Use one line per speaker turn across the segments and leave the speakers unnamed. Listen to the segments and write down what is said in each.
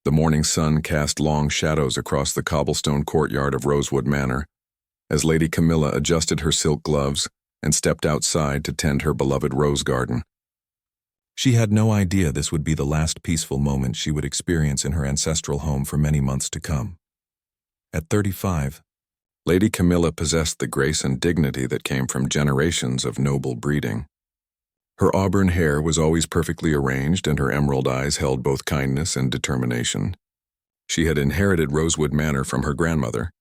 The morning sun cast long shadows across the cobblestone courtyard of Rosewood Manor, as Lady Camilla adjusted her silk gloves and stepped outside to tend her beloved rose garden. She had no idea this would be the last peaceful moment she would experience in her ancestral home for many months to come. At 35, Lady Camilla possessed the grace and dignity that came from generations of noble breeding. Her auburn hair was always perfectly arranged, and her emerald eyes held both kindness and determination. She had inherited Rosewood Manor from her grandmother,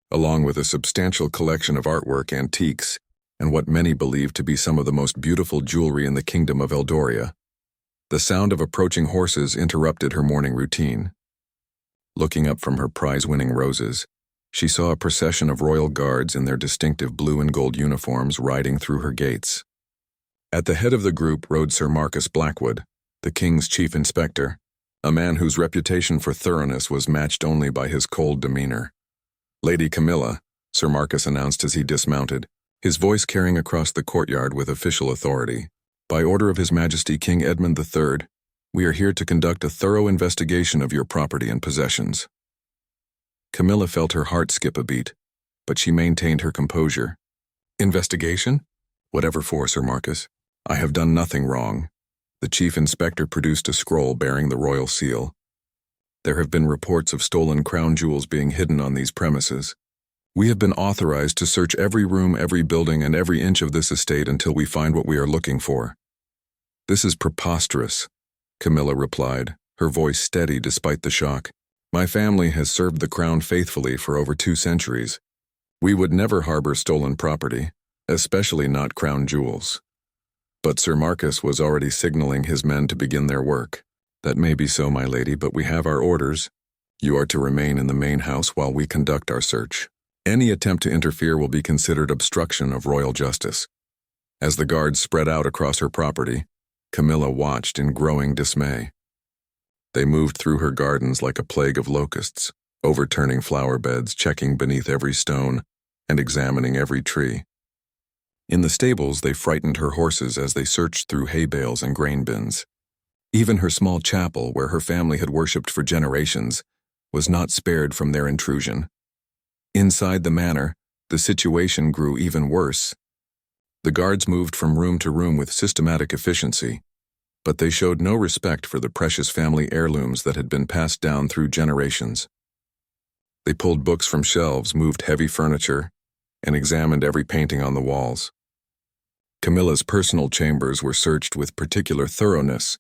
along with a substantial collection of artwork, antiques, and what many believed to be some of the most beautiful jewelry in the kingdom of Eldoria. The sound of approaching horses interrupted her morning routine. Looking up from her prize-winning roses, she saw a procession of royal guards in their distinctive blue and gold uniforms riding through her gates. At the head of the group rode Sir Marcus Blackwood, the king's chief inspector, a man whose reputation for thoroughness was matched only by his cold demeanor. "Lady Camilla," Sir Marcus announced as he dismounted, his voice carrying across the courtyard with official authority. "By order of His Majesty King Edmund III, we are here to conduct a thorough investigation of your property and possessions." Camilla felt her heart skip a beat, but she maintained her composure. "Investigation? Whatever for, Sir Marcus? I have done nothing wrong." The chief inspector produced a scroll bearing the royal seal. "There have been reports of stolen crown jewels being hidden on these premises. We have been authorized to search every room, every building, and every inch of this estate until we find what we are looking for." "This is preposterous," Camilla replied, her voice steady despite the shock. "My family has served the crown faithfully for over 2 centuries. We would never harbor stolen property, especially not crown jewels." But Sir Marcus was already signaling his men to begin their work. "That may be so, my lady, but we have our orders. You are to remain in the main house while we conduct our search. Any attempt to interfere will be considered obstruction of royal justice." As the guards spread out across her property, Camilla watched in growing dismay. They moved through her gardens like a plague of locusts, overturning flower beds, checking beneath every stone, and examining every tree. In the stables, they frightened her horses as they searched through hay bales and grain bins. Even her small chapel, where her family had worshipped for generations, was not spared from their intrusion. Inside the manor, the situation grew even worse. The guards moved from room to room with systematic efficiency, but they showed no respect for the precious family heirlooms that had been passed down through generations. They pulled books from shelves, moved heavy furniture, and examined every painting on the walls. Camilla's personal chambers were searched with particular thoroughness,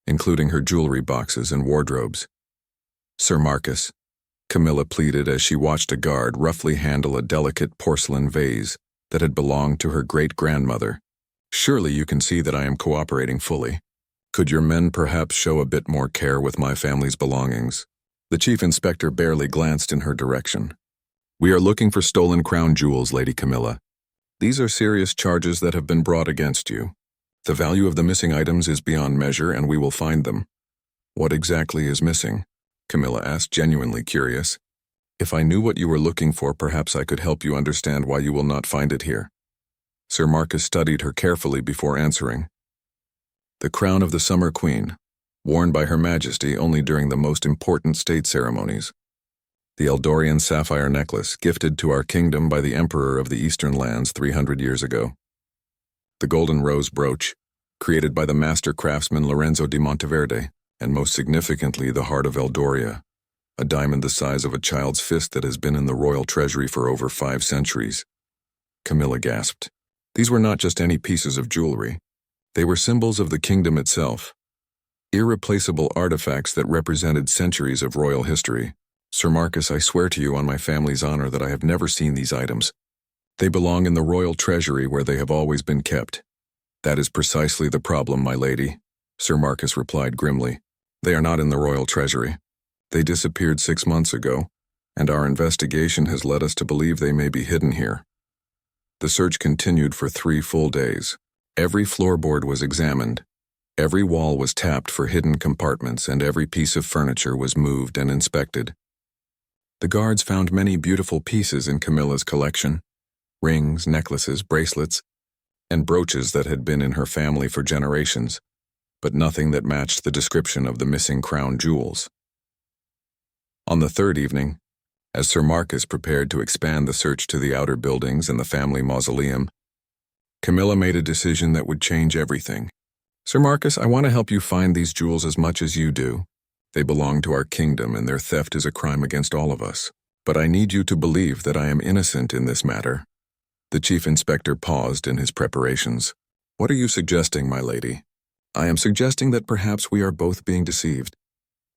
including her jewelry boxes and wardrobes. "Sir Marcus," Camilla pleaded as she watched a guard roughly handle a delicate porcelain vase that had belonged to her great-grandmother. "Surely you can see that I am cooperating fully. Could your men perhaps show a bit more care with my family's belongings?" The chief inspector barely glanced in her direction. "We are looking for stolen crown jewels, Lady Camilla. These are serious charges that have been brought against you. The value of the missing items is beyond measure, and we will find them." "What exactly is missing?" Camilla asked, genuinely curious. "If I knew what you were looking for, perhaps I could help you understand why you will not find it here." Sir Marcus studied her carefully before answering. "The crown of the Summer Queen, worn by Her Majesty only during the most important state ceremonies. The Eldorian sapphire necklace, gifted to our kingdom by the Emperor of the Eastern Lands 300 years ago. The golden rose brooch, created by the master craftsman Lorenzo di Monteverde, and most significantly the heart of Eldoria, a diamond the size of a child's fist that has been in the royal treasury for over 5 centuries. Camilla gasped. These were not just any pieces of jewelry. They were symbols of the kingdom itself. Irreplaceable artifacts that represented centuries of royal history. "Sir Marcus, I swear to you on my family's honor that I have never seen these items. They belong in the royal treasury where they have always been kept." "That is precisely the problem, my lady," Sir Marcus replied grimly. "They are not in the royal treasury. They disappeared 6 months ago, and our investigation has led us to believe they may be hidden here." The search continued for 3 full days. Every floorboard was examined, every wall was tapped for hidden compartments, and every piece of furniture was moved and inspected. The guards found many beautiful pieces in Camilla's collection: rings, necklaces, bracelets, and brooches that had been in her family for generations, but nothing that matched the description of the missing crown jewels. On the third evening, as Sir Marcus prepared to expand the search to the outer buildings and the family mausoleum, Camilla made a decision that would change everything. "Sir Marcus, I want to help you find these jewels as much as you do. They belong to our kingdom, and their theft is a crime against all of us. But I need you to believe that I am innocent in this matter." The chief inspector paused in his preparations. "What are you suggesting, my lady?" "I am suggesting that perhaps we are both being deceived.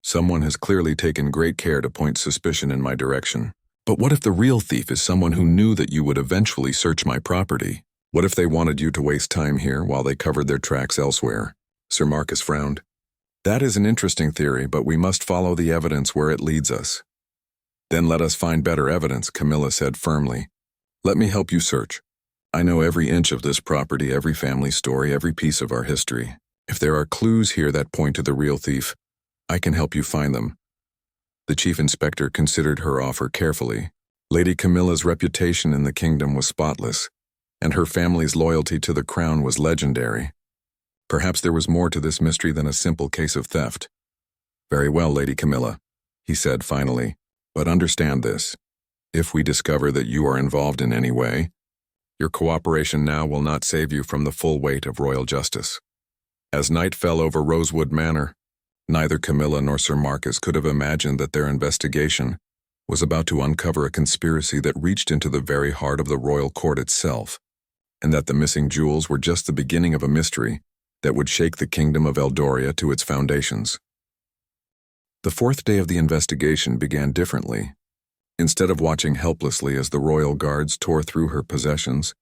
Someone has clearly taken great care to point suspicion in my direction. But what if the real thief is someone who knew that you would eventually search my property? What if they wanted you to waste time here while they covered their tracks elsewhere?" Sir Marcus frowned. "That is an interesting theory, but we must follow the evidence where it leads us." "Then let us find better evidence," Camilla said firmly. "Let me help you search. I know every inch of this property, every family story, every piece of our history. If there are clues here that point to the real thief, I can help you find them." The chief inspector considered her offer carefully. Lady Camilla's reputation in the kingdom was spotless, and her family's loyalty to the crown was legendary. Perhaps there was more to this mystery than a simple case of theft. "Very well, Lady Camilla," he said finally, "but understand this. If we discover that you are involved in any way, your cooperation now will not save you from the full weight of royal justice." As night fell over Rosewood Manor, neither Camilla nor Sir Marcus could have imagined that their investigation was about to uncover a conspiracy that reached into the very heart of the royal court itself, and that the missing jewels were just the beginning of a mystery that would shake the kingdom of Eldoria to its foundations. The fourth day of the investigation began differently. Instead of watching helplessly as the royal guards tore through her possessions,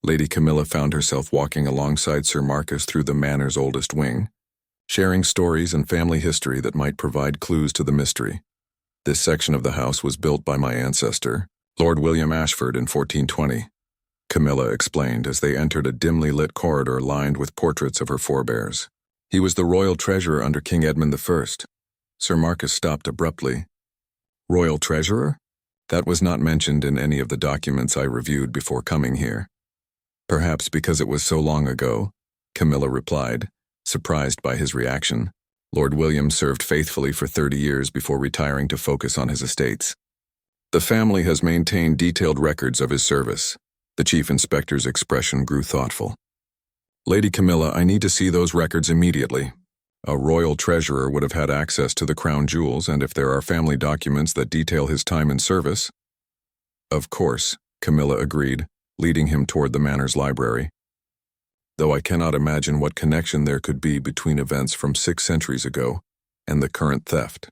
Lady Camilla found herself walking alongside Sir Marcus through the manor's oldest wing, sharing stories and family history that might provide clues to the mystery. This section of the house was built by my ancestor, Lord William Ashford, in 1420. Camilla explained as they entered a dimly lit corridor lined with portraits of her forebears. "He was the royal treasurer under King Edmund I." Sir Marcus stopped abruptly. "Royal treasurer? That was not mentioned in any of the documents I reviewed before coming here." "Perhaps because it was so long ago," Camilla replied, surprised by his reaction. "Lord William served faithfully for 30 years before retiring to focus on his estates. The family has maintained detailed records of his service." The chief inspector's expression grew thoughtful. "Lady Camilla, I need to see those records immediately. A royal treasurer would have had access to the crown jewels, and if there are family documents that detail his time in service—" "Of course," Camilla agreed, leading him toward the manor's library. "Though I cannot imagine what connection there could be between events from 6 centuries ago and the current theft."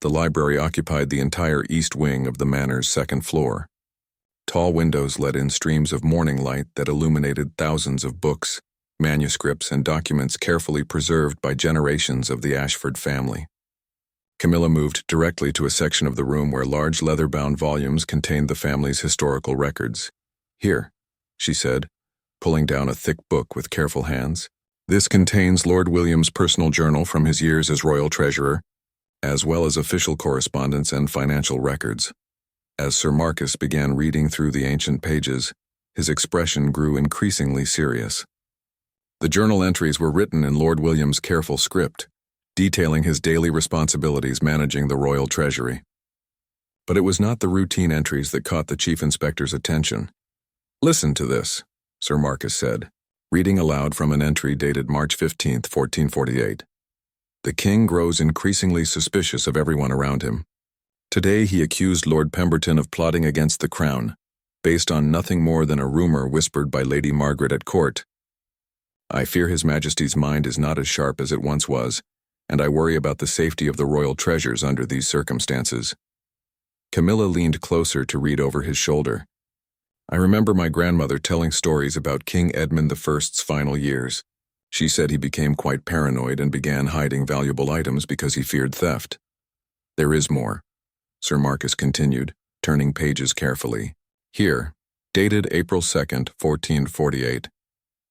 The library occupied the entire east wing of the manor's second floor. Tall windows let in streams of morning light that illuminated thousands of books, manuscripts, and documents carefully preserved by generations of the Ashford family. Camilla moved directly to a section of the room where large leather-bound volumes contained the family's historical records. "Here," she said, pulling down a thick book with careful hands. "This contains Lord William's personal journal from his years as royal treasurer, as well as official correspondence and financial records." As Sir Marcus began reading through the ancient pages, his expression grew increasingly serious. The journal entries were written in Lord William's careful script, detailing his daily responsibilities managing the royal treasury. But it was not the routine entries that caught the chief inspector's attention. "Listen to this," Sir Marcus said, reading aloud from an entry dated March 15, 1448. "The king grows increasingly suspicious of everyone around him. Today he accused Lord Pemberton of plotting against the crown, based on nothing more than a rumor whispered by Lady Margaret at court. I fear His Majesty's mind is not as sharp as it once was, and I worry about the safety of the royal treasures under these circumstances." Camilla leaned closer to read over his shoulder. "I remember my grandmother telling stories about King Edmund I's final years. She said he became quite paranoid and began hiding valuable items because he feared theft. There is more," Sir Marcus continued, turning pages carefully. "Here, dated April 2nd, 1448.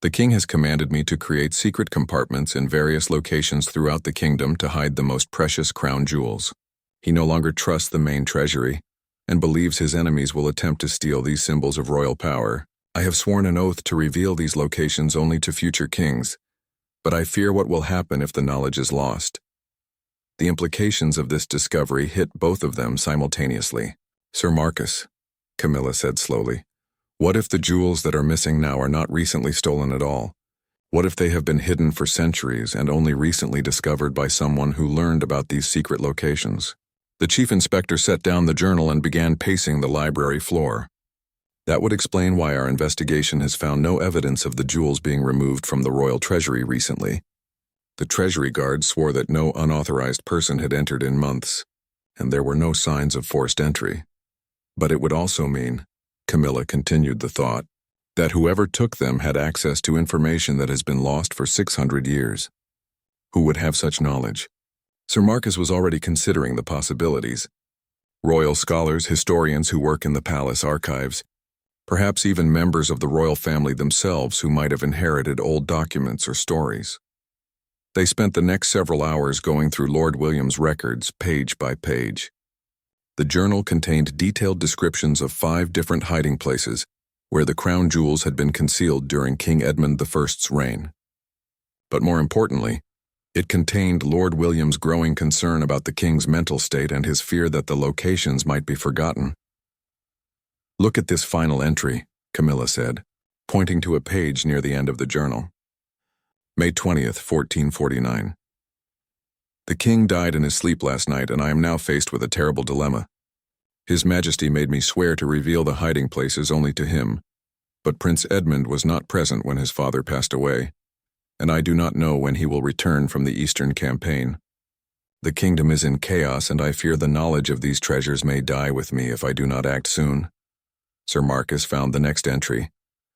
The king has commanded me to create secret compartments in various locations throughout the kingdom to hide the most precious crown jewels. He no longer trusts the main treasury and believes his enemies will attempt to steal these symbols of royal power. I have sworn an oath to reveal these locations only to future kings, but I fear what will happen if the knowledge is lost." The implications of this discovery hit both of them simultaneously. "Sir Marcus," Camilla said slowly, "what if the jewels that are missing now are not recently stolen at all? What if they have been hidden for centuries and only recently discovered by someone who learned about these secret locations?" The chief inspector set down the journal and began pacing the library floor. "That would explain why our investigation has found no evidence of the jewels being removed from the royal treasury recently. The treasury guards swore that no unauthorized person had entered in months, and there were no signs of forced entry. But it would also mean," Camilla continued the thought, "that whoever took them had access to information that has been lost for 600 years. Who would have such knowledge?" Sir Marcus was already considering the possibilities. Royal scholars, historians who work in the palace archives, perhaps even members of the royal family themselves who might have inherited old documents or stories. They spent the next several hours going through Lord William's records, page by page. The journal contained detailed descriptions of 5 different hiding places where the crown jewels had been concealed during King Edmund I's reign. But more importantly, it contained Lord William's growing concern about the king's mental state and his fear that the locations might be forgotten. "Look at this final entry," Camilla said, pointing to a page near the end of the journal. "May 20th, 1449. The king died in his sleep last night, and I am now faced with a terrible dilemma. His Majesty made me swear to reveal the hiding places only to him, but Prince Edmund was not present when his father passed away, and I do not know when he will return from the Eastern campaign. The kingdom is in chaos, and I fear the knowledge of these treasures may die with me if I do not act soon." Sir Marcus found the next entry,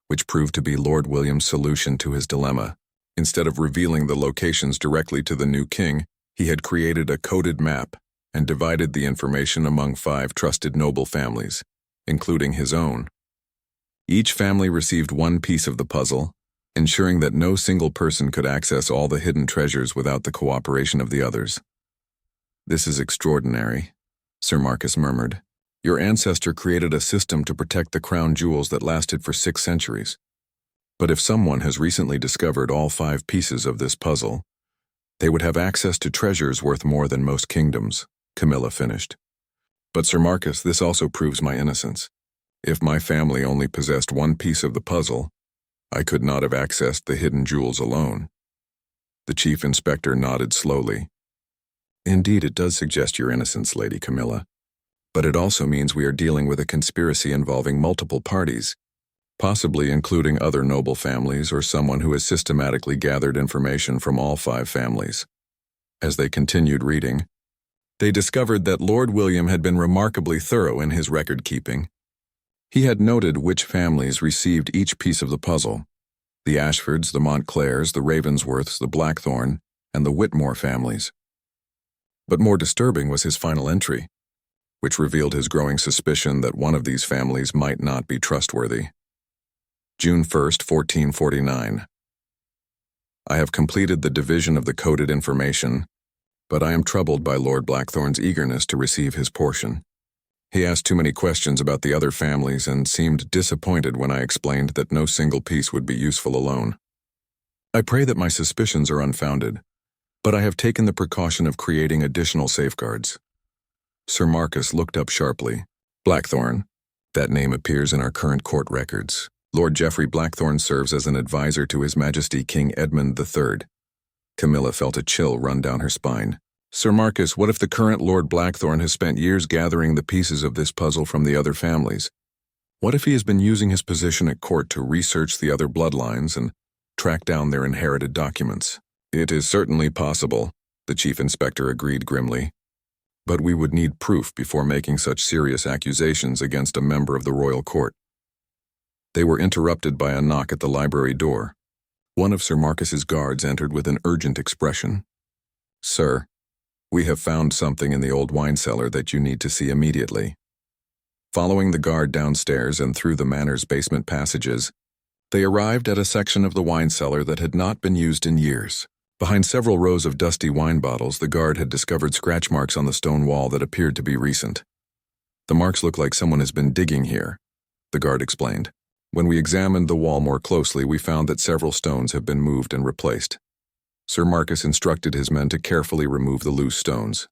which proved to be Lord William's solution to his dilemma. Instead of revealing the locations directly to the new king, he had created a coded map and divided the information among 5 trusted noble families, including his own. Each family received one piece of the puzzle, ensuring that no single person could access all the hidden treasures without the cooperation of the others. "This is extraordinary," Sir Marcus murmured. "Your ancestor created a system to protect the crown jewels that lasted for 6 centuries. But if someone has recently discovered all 5 pieces of this puzzle, they would have access to treasures worth more than most kingdoms," Camilla finished. "But Sir Marcus, this also proves my innocence. If my family only possessed one piece of the puzzle, I could not have accessed the hidden jewels alone." The chief inspector nodded slowly. "Indeed, it does suggest your innocence, Lady Camilla. But it also means we are dealing with a conspiracy involving multiple parties, possibly including other noble families or someone who has systematically gathered information from all 5 families." As they continued reading, they discovered that Lord William had been remarkably thorough in his record-keeping. He had noted which families received each piece of the puzzle: the Ashfords, the Montclairs, the Ravensworths, the Blackthorne, and the Whitmore families. But more disturbing was his final entry, which revealed his growing suspicion that one of these families might not be trustworthy. June 1st, 1449. "I have completed the division of the coded information, but I am troubled by Lord Blackthorne's eagerness to receive his portion. He asked too many questions about the other families and seemed disappointed when I explained that no single piece would be useful alone. I pray that my suspicions are unfounded, but I have taken the precaution of creating additional safeguards." Sir Marcus looked up sharply. "Blackthorne. That name appears in our current court records. Lord Geoffrey Blackthorne serves as an advisor to His Majesty King Edmund III. Camilla felt a chill run down her spine. "Sir Marcus, what if the current Lord Blackthorne has spent years gathering the pieces of this puzzle from the other families? What if he has been using his position at court to research the other bloodlines and track down their inherited documents?" "It is certainly possible," the chief inspector agreed grimly. "But we would need proof before making such serious accusations against a member of the royal court." They were interrupted by a knock at the library door. One of Sir Marcus's guards entered with an urgent expression. "Sir, we have found something in the old wine cellar that you need to see immediately." Following the guard downstairs and through the manor's basement passages, they arrived at a section of the wine cellar that had not been used in years. Behind several rows of dusty wine bottles, the guard had discovered scratch marks on the stone wall that appeared to be recent. "The marks look like someone has been digging here," the guard explained. "When we examined the wall more closely, we found that several stones have been moved and replaced." Sir Marcus instructed his men to carefully remove the loose stones.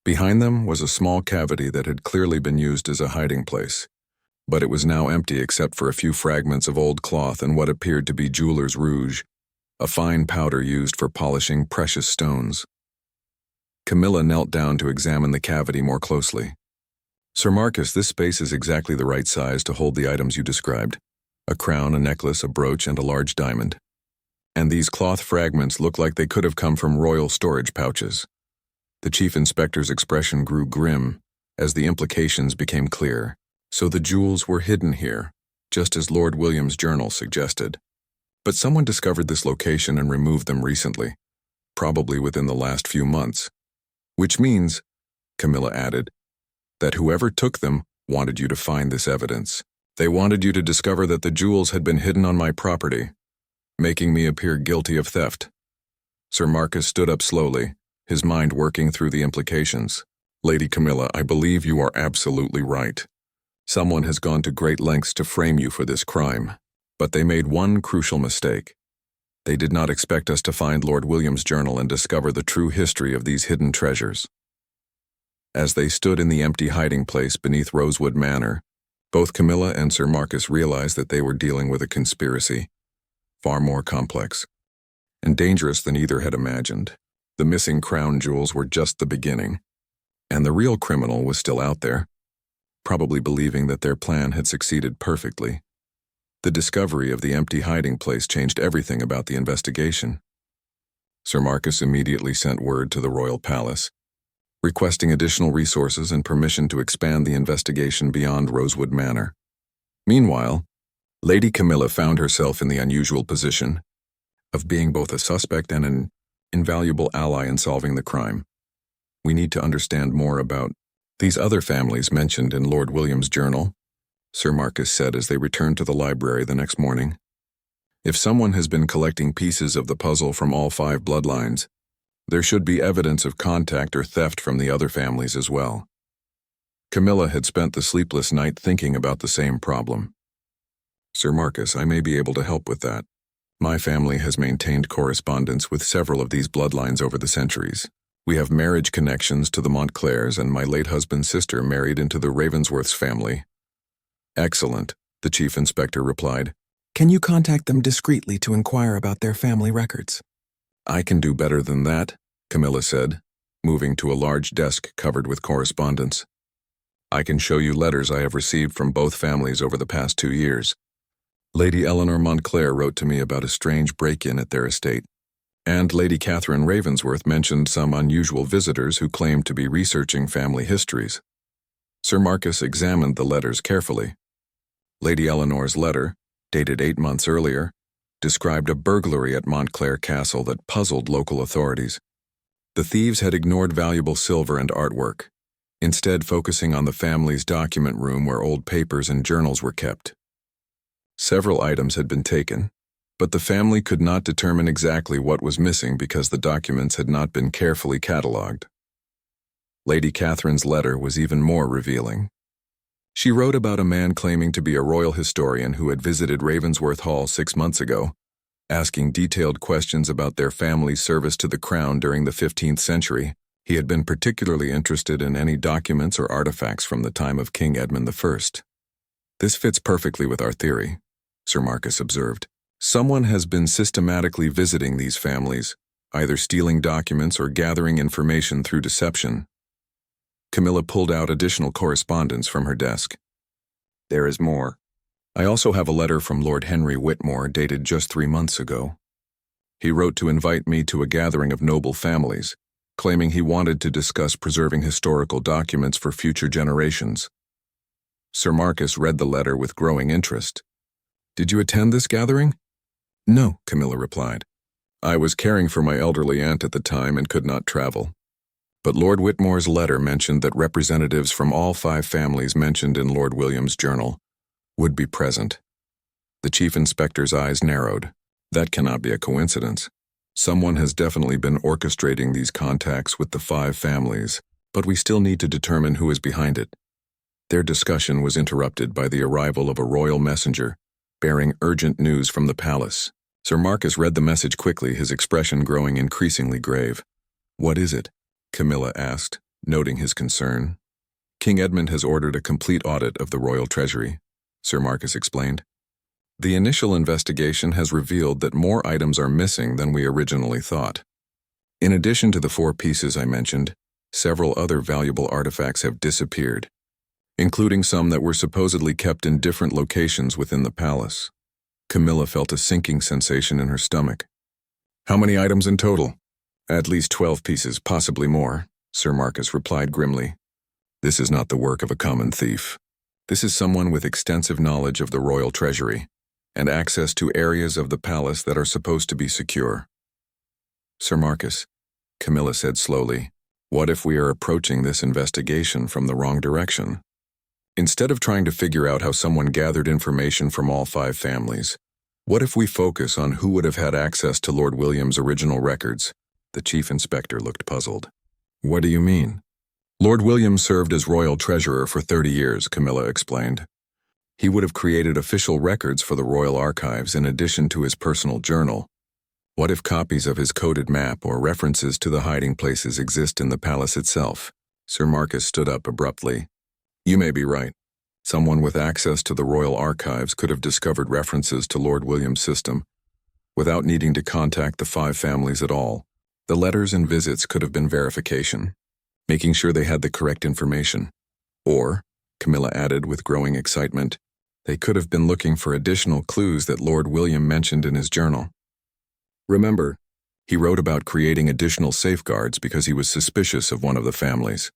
Behind them was a small cavity that had clearly been used as a hiding place, but it was now empty except for a few fragments of old cloth and what appeared to be jeweler's rouge, a fine powder used for polishing precious stones. Camilla knelt down to examine the cavity more closely. Sir Marcus, this space is exactly the right size to hold the items you described: a crown, a necklace, a brooch, and a large diamond. And these cloth fragments look like they could have come from royal storage pouches. The chief inspector's expression grew grim as the implications became clear. So the jewels were hidden here, just as Lord William's journal suggested. But someone discovered this location and removed them recently, probably within the last few months. Which means, Camilla added, that whoever took them wanted you to find this evidence. They wanted you to discover that the jewels had been hidden on my property, making me appear guilty of theft. Sir Marcus stood up slowly, his mind working through the implications. Lady Camilla, I believe you are absolutely right. Someone has gone to great lengths to frame you for this crime, but they made one crucial mistake. They did not expect us to find Lord William's journal and discover the true history of these hidden treasures. As they stood in the empty hiding place beneath Rosewood Manor, both Camilla and Sir Marcus realized that they were dealing with a conspiracy, far more complex and dangerous than either had imagined. The missing crown jewels were just the beginning, and the real criminal was still out there, probably believing that their plan had succeeded perfectly. The discovery of the empty hiding place changed everything about the investigation. Sir Marcus immediately sent word to the royal palace, requesting additional resources and permission to expand the investigation beyond Rosewood Manor. Meanwhile, Lady Camilla found herself in the unusual position of being both a suspect and an invaluable ally in solving the crime. We need to understand more about these other families mentioned in Lord William's journal, Sir Marcus said as they returned to the library the next morning. If someone has been collecting pieces of the puzzle from all 5 bloodlines, there should be evidence of contact or theft from the other families as well. Camilla had spent the sleepless night thinking about the same problem. Sir Marcus, I may be able to help with that. My family has maintained correspondence with several of these bloodlines over the centuries. We have marriage connections to the Montclairs, and my late husband's sister married into the Ravensworth's family. Excellent, the chief inspector replied.
Can you contact them discreetly to inquire about their family records?
I can do better than that, Camilla said, moving to a large desk covered with correspondence. I can show you letters I have received from both families over the past 2 years. Lady Eleanor Montclair wrote to me about a strange break-in at their estate, and Lady Catherine Ravensworth mentioned some unusual visitors who claimed to be researching family histories. Sir Marcus examined the letters carefully. Lady Eleanor's letter, dated 8 months earlier, described a burglary at Montclair Castle that puzzled local authorities. The thieves had ignored valuable silver and artwork, instead focusing on the family's document room where old papers and journals were kept. Several items had been taken, but the family could not determine exactly what was missing because the documents had not been carefully catalogued. Lady Catherine's letter was even more revealing. She wrote about a man claiming to be a royal historian who had visited Ravensworth Hall 6 months ago, asking detailed questions about their family's service to the crown during the 15th century. He had been particularly interested in any documents or artifacts from the time of King Edmund I. This fits perfectly with our theory, Sir Marcus observed. Someone has been systematically visiting these families, either stealing documents or gathering information through deception. Camilla pulled out additional correspondence from her desk. There is more. I also have a letter from Lord Henry Whitmore dated just 3 months ago. He wrote to invite me to a gathering of noble families, claiming he wanted to discuss preserving historical documents for future generations. Sir Marcus read the letter with growing interest. Did you attend this gathering? No, Camilla replied. I was caring for my elderly aunt at the time and could not travel. But Lord Whitmore's letter mentioned that representatives from all 5 families mentioned in Lord William's journal would be present. The chief inspector's eyes narrowed. That cannot be a coincidence. Someone has definitely been orchestrating these contacts with the 5 families, but we still need to determine who is behind it. Their discussion was interrupted by the arrival of a royal messenger bearing urgent news from the palace. Sir Marcus read the message quickly, his expression growing increasingly grave. "What is it?" Camilla asked, noting his concern. "King Edmund has ordered a complete audit of the royal treasury," Sir Marcus explained. "The initial investigation has revealed that more items are missing than we originally thought. In addition to the 4 pieces I mentioned, several other valuable artifacts have disappeared, including some that were supposedly kept in different locations within the palace." Camilla felt a sinking sensation in her stomach. "How many items in total?" "At least 12 pieces, possibly more," Sir Marcus replied grimly. "This is not the work of a common thief. This is someone with extensive knowledge of the royal treasury and access to areas of the palace that are supposed to be secure." "Sir Marcus," Camilla said slowly, "what if we are approaching this investigation from the wrong direction? Instead of trying to figure out how someone gathered information from all 5 families, what if we focus on who would have had access to Lord William's original records?" The chief inspector looked puzzled. "What do you mean?" "Lord William served as royal treasurer for 30 years, Camilla explained. He would have created official records for the royal archives in addition to his personal journal. What if copies of his coded map or references to the hiding places exist in the palace itself?" Sir Marcus stood up abruptly. "You may be right. Someone with access to the royal archives could have discovered references to Lord William's system without needing to contact the 5 families at all. The letters and visits could have been verification, making sure they had the correct information. Or," Camilla added with growing excitement, "they could have been looking for additional clues that Lord William mentioned in his journal. Remember, he wrote about creating additional safeguards because he was suspicious of one of the families.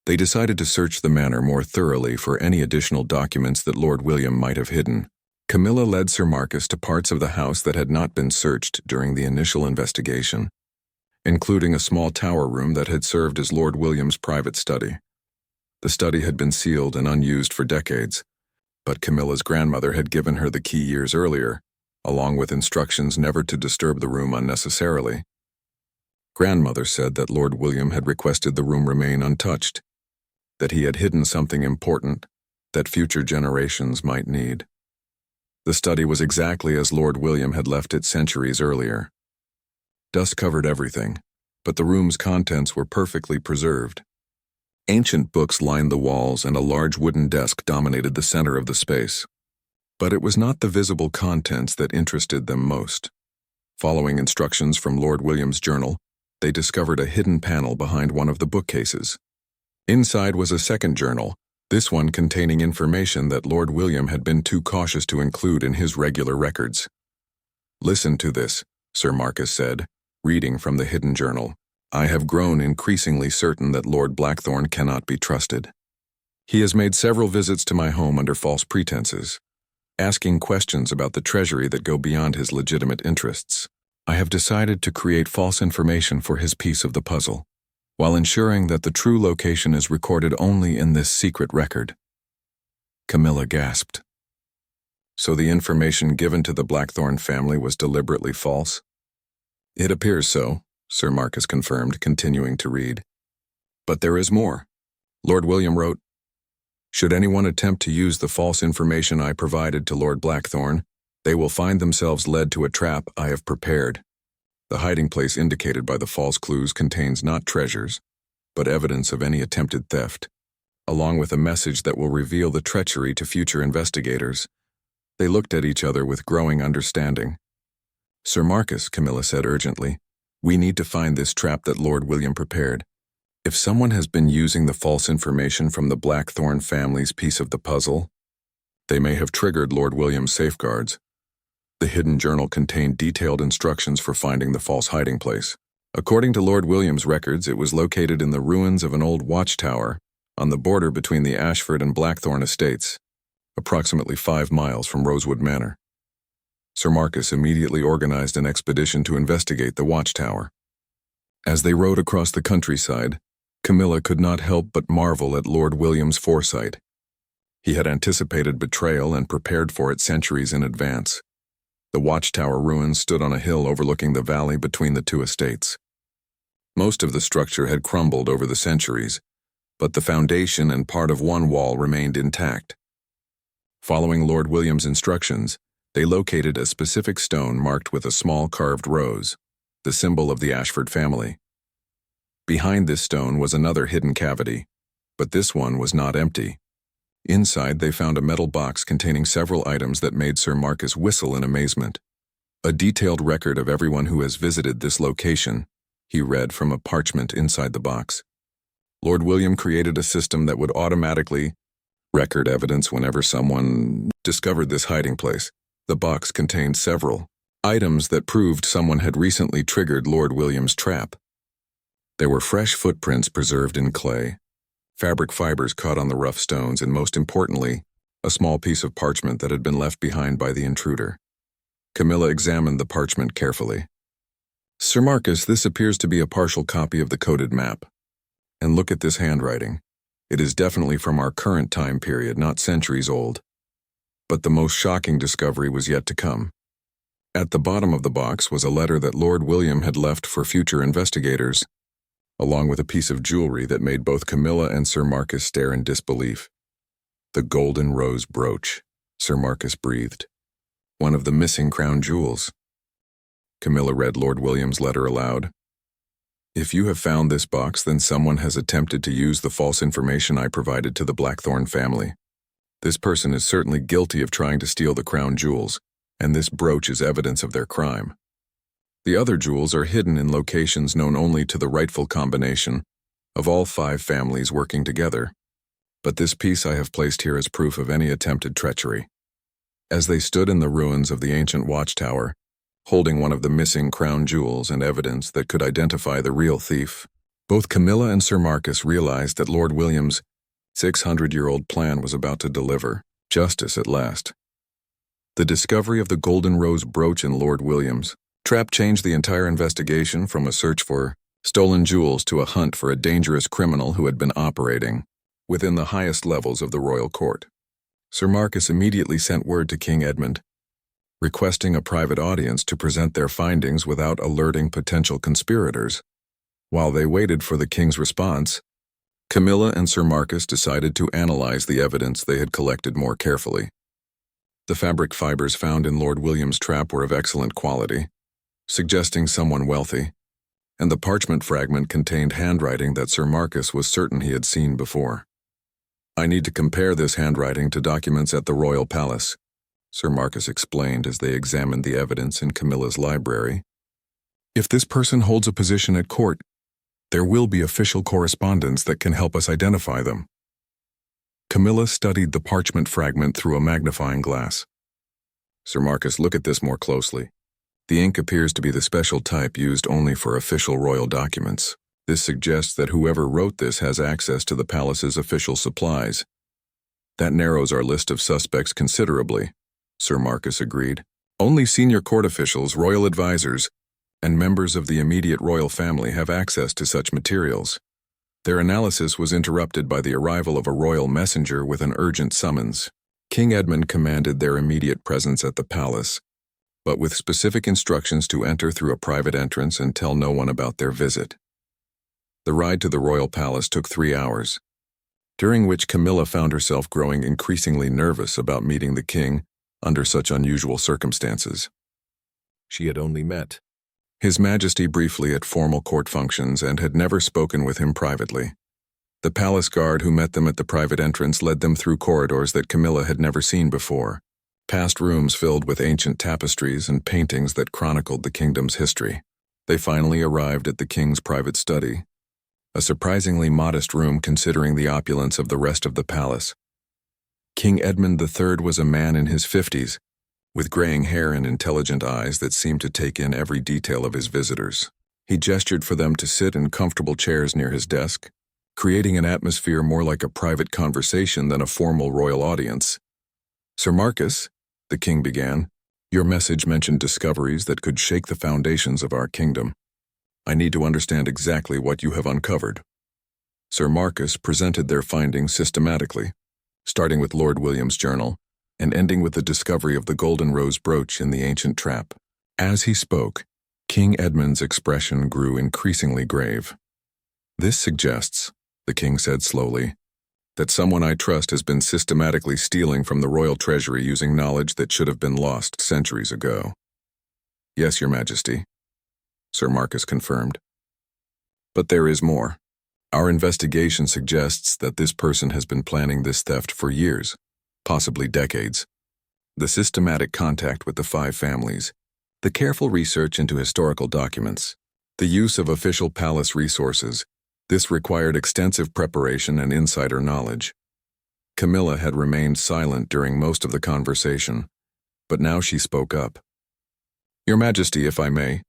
They decided to search the manor more thoroughly for any additional documents that Lord William might have hidden." Camilla led Sir Marcus to parts of the house that had not been searched during the initial investigation, including a small tower room that had served as Lord William's private study. The study had been sealed and unused for decades, but Camilla's grandmother had given her the key years earlier, along with instructions never to disturb the room unnecessarily. Grandmother said that Lord William had requested the room remain untouched, that he had hidden something important that future generations might need. The study was exactly as Lord William had left it centuries earlier. Dust covered everything, but the room's contents were perfectly preserved. Ancient books lined the walls and a large wooden desk dominated the center of the space. But it was not the visible contents that interested them most. Following instructions from Lord William's journal, they discovered a hidden panel behind one of the bookcases. Inside was a second journal, this one containing information that Lord William had been too cautious to include in his regular records. "Listen to this," Sir Marcus said, reading from the hidden journal. "I have grown increasingly certain that Lord Blackthorne cannot be trusted. He has made several visits to my home under false pretenses, asking questions about the treasury that go beyond his legitimate interests. I have decided to create false information for his piece of the puzzle, while ensuring that the true location is recorded only in this secret record." Camilla gasped. "So the information given to the Blackthorne family was deliberately false?" "It appears so," Sir Marcus confirmed, continuing to read. "But there is more. Lord William wrote, 'Should anyone attempt to use the false information I provided to Lord Blackthorne, they will find themselves led to a trap I have prepared. The hiding place indicated by the false clues contains not treasures, but evidence of any attempted theft, along with a message that will reveal the treachery to future investigators.'" They looked at each other with growing understanding. "Sir Marcus," Camilla said urgently, "we need to find this trap that Lord William prepared. If someone has been using the false information from the Blackthorne family's piece of the puzzle, they may have triggered Lord William's safeguards." The hidden journal contained detailed instructions for finding the false hiding place. According to Lord William's records, it was located in the ruins of an old watchtower on the border between the Ashford and Blackthorne estates, approximately 5 miles from Rosewood Manor. Sir Marcus immediately organized an expedition to investigate the watchtower. As they rode across the countryside, Camilla could not help but marvel at Lord William's foresight. He had anticipated betrayal and prepared for it centuries in advance. The watchtower ruins stood on a hill overlooking the valley between the 2 estates. Most of the structure had crumbled over the centuries, but the foundation and part of one wall remained intact. Following Lord William's instructions, They located a specific stone marked with a small carved rose, the symbol of the Ashford family. Behind this stone was another hidden cavity, but this one was not empty. Inside, they found a metal box containing several items that made Sir Marcus whistle in amazement. A detailed record of everyone who has visited this location, he read from a parchment inside the box. Lord William created a system that would automatically record evidence whenever someone discovered this hiding place. The box contained several items that proved someone had recently triggered Lord William's trap. There were fresh footprints preserved in clay, fabric fibers caught on the rough stones, and most importantly, a small piece of parchment that had been left behind by the intruder. Camilla examined the parchment carefully. Sir Marcus, this appears to be a partial copy of the coded map. And look at this handwriting. It is definitely from our current time period, not centuries old. But the most shocking discovery was yet to come. At the bottom of the box was a letter that Lord William had left for future investigators, along with a piece of jewelry that made both Camilla and Sir Marcus stare in disbelief. The golden rose brooch, Sir Marcus breathed. One of the missing crown jewels. Camilla read Lord William's letter aloud. If you have found this box, then someone has attempted to use the false information I provided to the Blackthorn family. This person is certainly guilty of trying to steal the crown jewels, and this brooch is evidence of their crime. The other jewels are hidden in locations known only to the rightful combination of all 5 families working together, but this piece I have placed here as proof of any attempted treachery. As they stood in the ruins of the ancient watchtower, holding one of the missing crown jewels and evidence that could identify the real thief, both Camilla and Sir Marcus realized that Lord William's 600-year-old plan was about to deliver justice at last. The discovery of the golden rose brooch in Lord William's trap changed the entire investigation from a search for stolen jewels to a hunt for a dangerous criminal who had been operating within the highest levels of the royal court. Sir Marcus immediately sent word to King Edmund, requesting a private audience to present their findings without alerting potential conspirators. While they waited for the king's response, Camilla and Sir Marcus decided to analyze the evidence they had collected more carefully. The fabric fibers found in Lord William's trap were of excellent quality, suggesting someone wealthy, and the parchment fragment contained handwriting that Sir Marcus was certain he had seen before. I need to compare this handwriting to documents at the royal palace, Sir Marcus explained as they examined the evidence in Camilla's library. If this person holds a position at court, there will be official correspondence that can help us identify them. Camilla studied the parchment fragment through a magnifying glass. Sir Marcus, look at this more closely. The ink appears to be the special type used only for official royal documents. This suggests that whoever wrote this has access to the palace's official supplies. That narrows our list of suspects considerably, Sir Marcus agreed. Only senior court officials, royal advisors, and members of the immediate royal family have access to such materials. Their analysis was interrupted by the arrival of a royal messenger with an urgent summons. King Edmund commanded their immediate presence at the palace, but with specific instructions to enter through a private entrance and tell no one about their visit. The ride to the royal palace took 3 hours, during which Camilla found herself growing increasingly nervous about meeting the king under such unusual circumstances. She had only met His Majesty briefly at formal court functions and had never spoken with him privately. The palace guard who met them at the private entrance led them through corridors that Camilla had never seen before, past rooms filled with ancient tapestries and paintings that chronicled the kingdom's history. They finally arrived at the king's private study, a surprisingly modest room considering the opulence of the rest of the palace. King Edmund III was a man in his 50s, with graying hair and intelligent eyes that seemed to take in every detail of his visitors. He gestured for them to sit in comfortable chairs near his desk, creating an atmosphere more like a private conversation than a formal royal audience. "Sir Marcus," the king began, "your message mentioned discoveries that could shake the foundations of our kingdom. I need to understand exactly what you have uncovered." Sir Marcus presented their findings systematically, starting with Lord William's journal and ending with the discovery of the golden rose brooch in the ancient trap. As he spoke, King Edmund's expression grew increasingly grave. "This suggests," the king said slowly, that someone I trust has been systematically stealing from the royal treasury using knowledge that should have been lost centuries ago. Yes, Your Majesty, Sir Marcus confirmed. But there is more. Our investigation suggests that this person has been planning this theft for years, possibly decades. The systematic contact with the 5 families, the careful research into historical documents, the use of official palace resources, this required extensive preparation and insider knowledge. Camilla had remained silent during most of the conversation, but now she spoke up. Your Majesty, if I may,